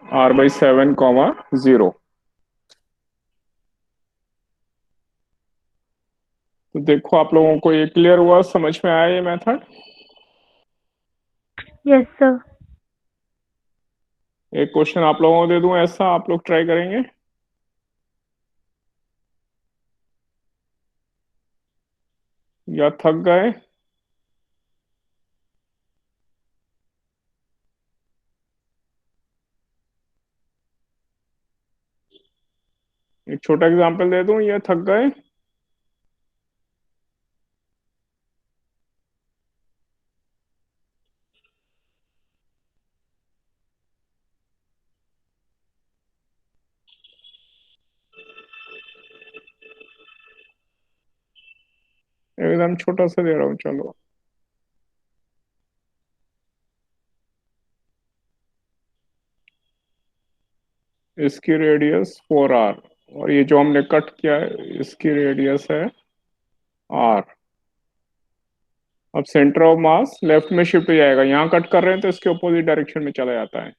Speaker 1: R/7, 0। तो देखो आप लोगों को ये क्लियर हुआ, समझ में आया ये मेथड?
Speaker 2: Yes sir.
Speaker 1: एक क्वेश्चन आप लोगों को दे दूं ऐसा, आप लोग ट्राई करेंगे? या थक गए? एक छोटा एग्जांपल दे दूं, या थक गए? एकदम छोटा सा दे रहा हूँ, चलो। इसकी रेडियस 4r, और ये जो हमने कट किया है इसकी रेडियस है आर। अब सेंटर ऑफ मास लेफ्ट में शिफ्ट हो जाएगा, यहाँ कट कर रहे हैं तो इसके अपोजिट डायरेक्शन में चला जाता है।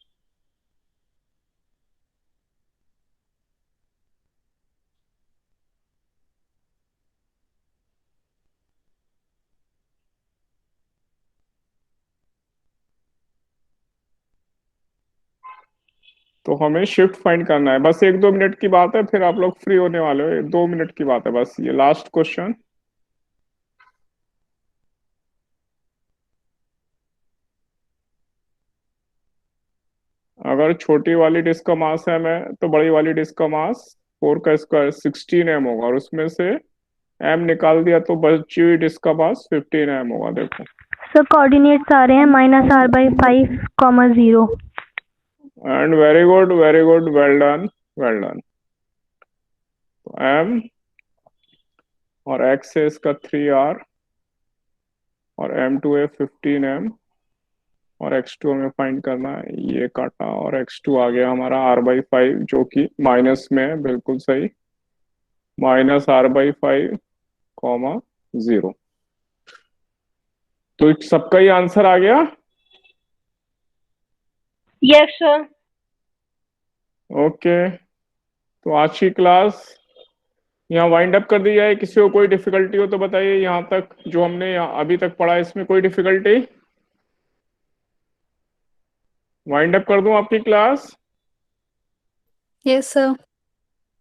Speaker 1: तो हमें शिफ्ट फाइंड करना है, बस 1-2 मिनट की बात है, फिर आप लोग फ्री होने वाले हो। 2 मिनट की बात है बस, ये लास्ट क्वेश्चन। अगर छोटी वाली डिस्क का मास m है तो बड़ी वाली डिस्क का मास 4 का स्क्वायर 16m होगा, और उसमें से m निकाल दिया तो बची हुई डिस्क का मास 15m होगा। देखो
Speaker 2: सर कोऑर्डिनेट्स आ रहे हैं -r/5, 0।
Speaker 1: And very good, very good, well done, well done. तो m और x है इसका 3r, और m2 है 15m, और x2 हमें फाइंड करना है। ये काटा और x2 आ गया हमारा r/5, जो कि माइनस में है, बिल्कुल सही, -r/5, 0। तो सबका ही आंसर आ गया।
Speaker 4: Yes, sir.
Speaker 1: ओके, तो आज की क्लास यहाँ वाइंड अप कर दी जाए। किसी को कोई डिफिकल्टी हो तो बताइए। यहाँ तक जो हमने यहाँ अभी तक पढ़ा, इसमें कोई डिफिकल्टी? वाइंड अप कर दूं आपकी क्लास?
Speaker 5: Yes sir.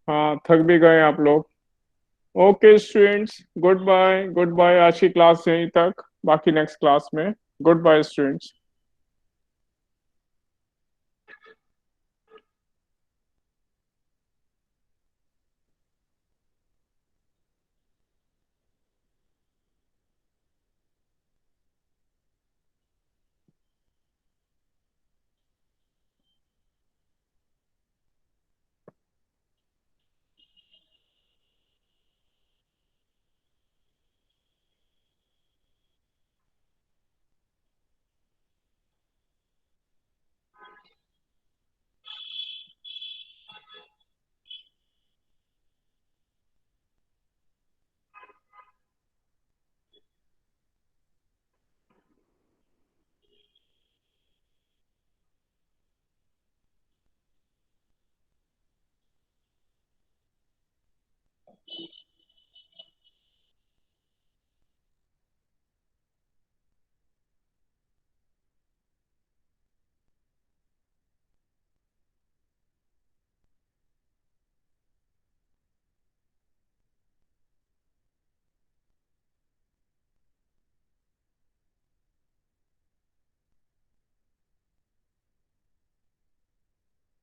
Speaker 1: हाँ, थक भी गए आप लोग। Okay students, good bye, good bye. आज की क्लास यहीं तक, बाकी नेक्स्ट क्लास में। Good bye students.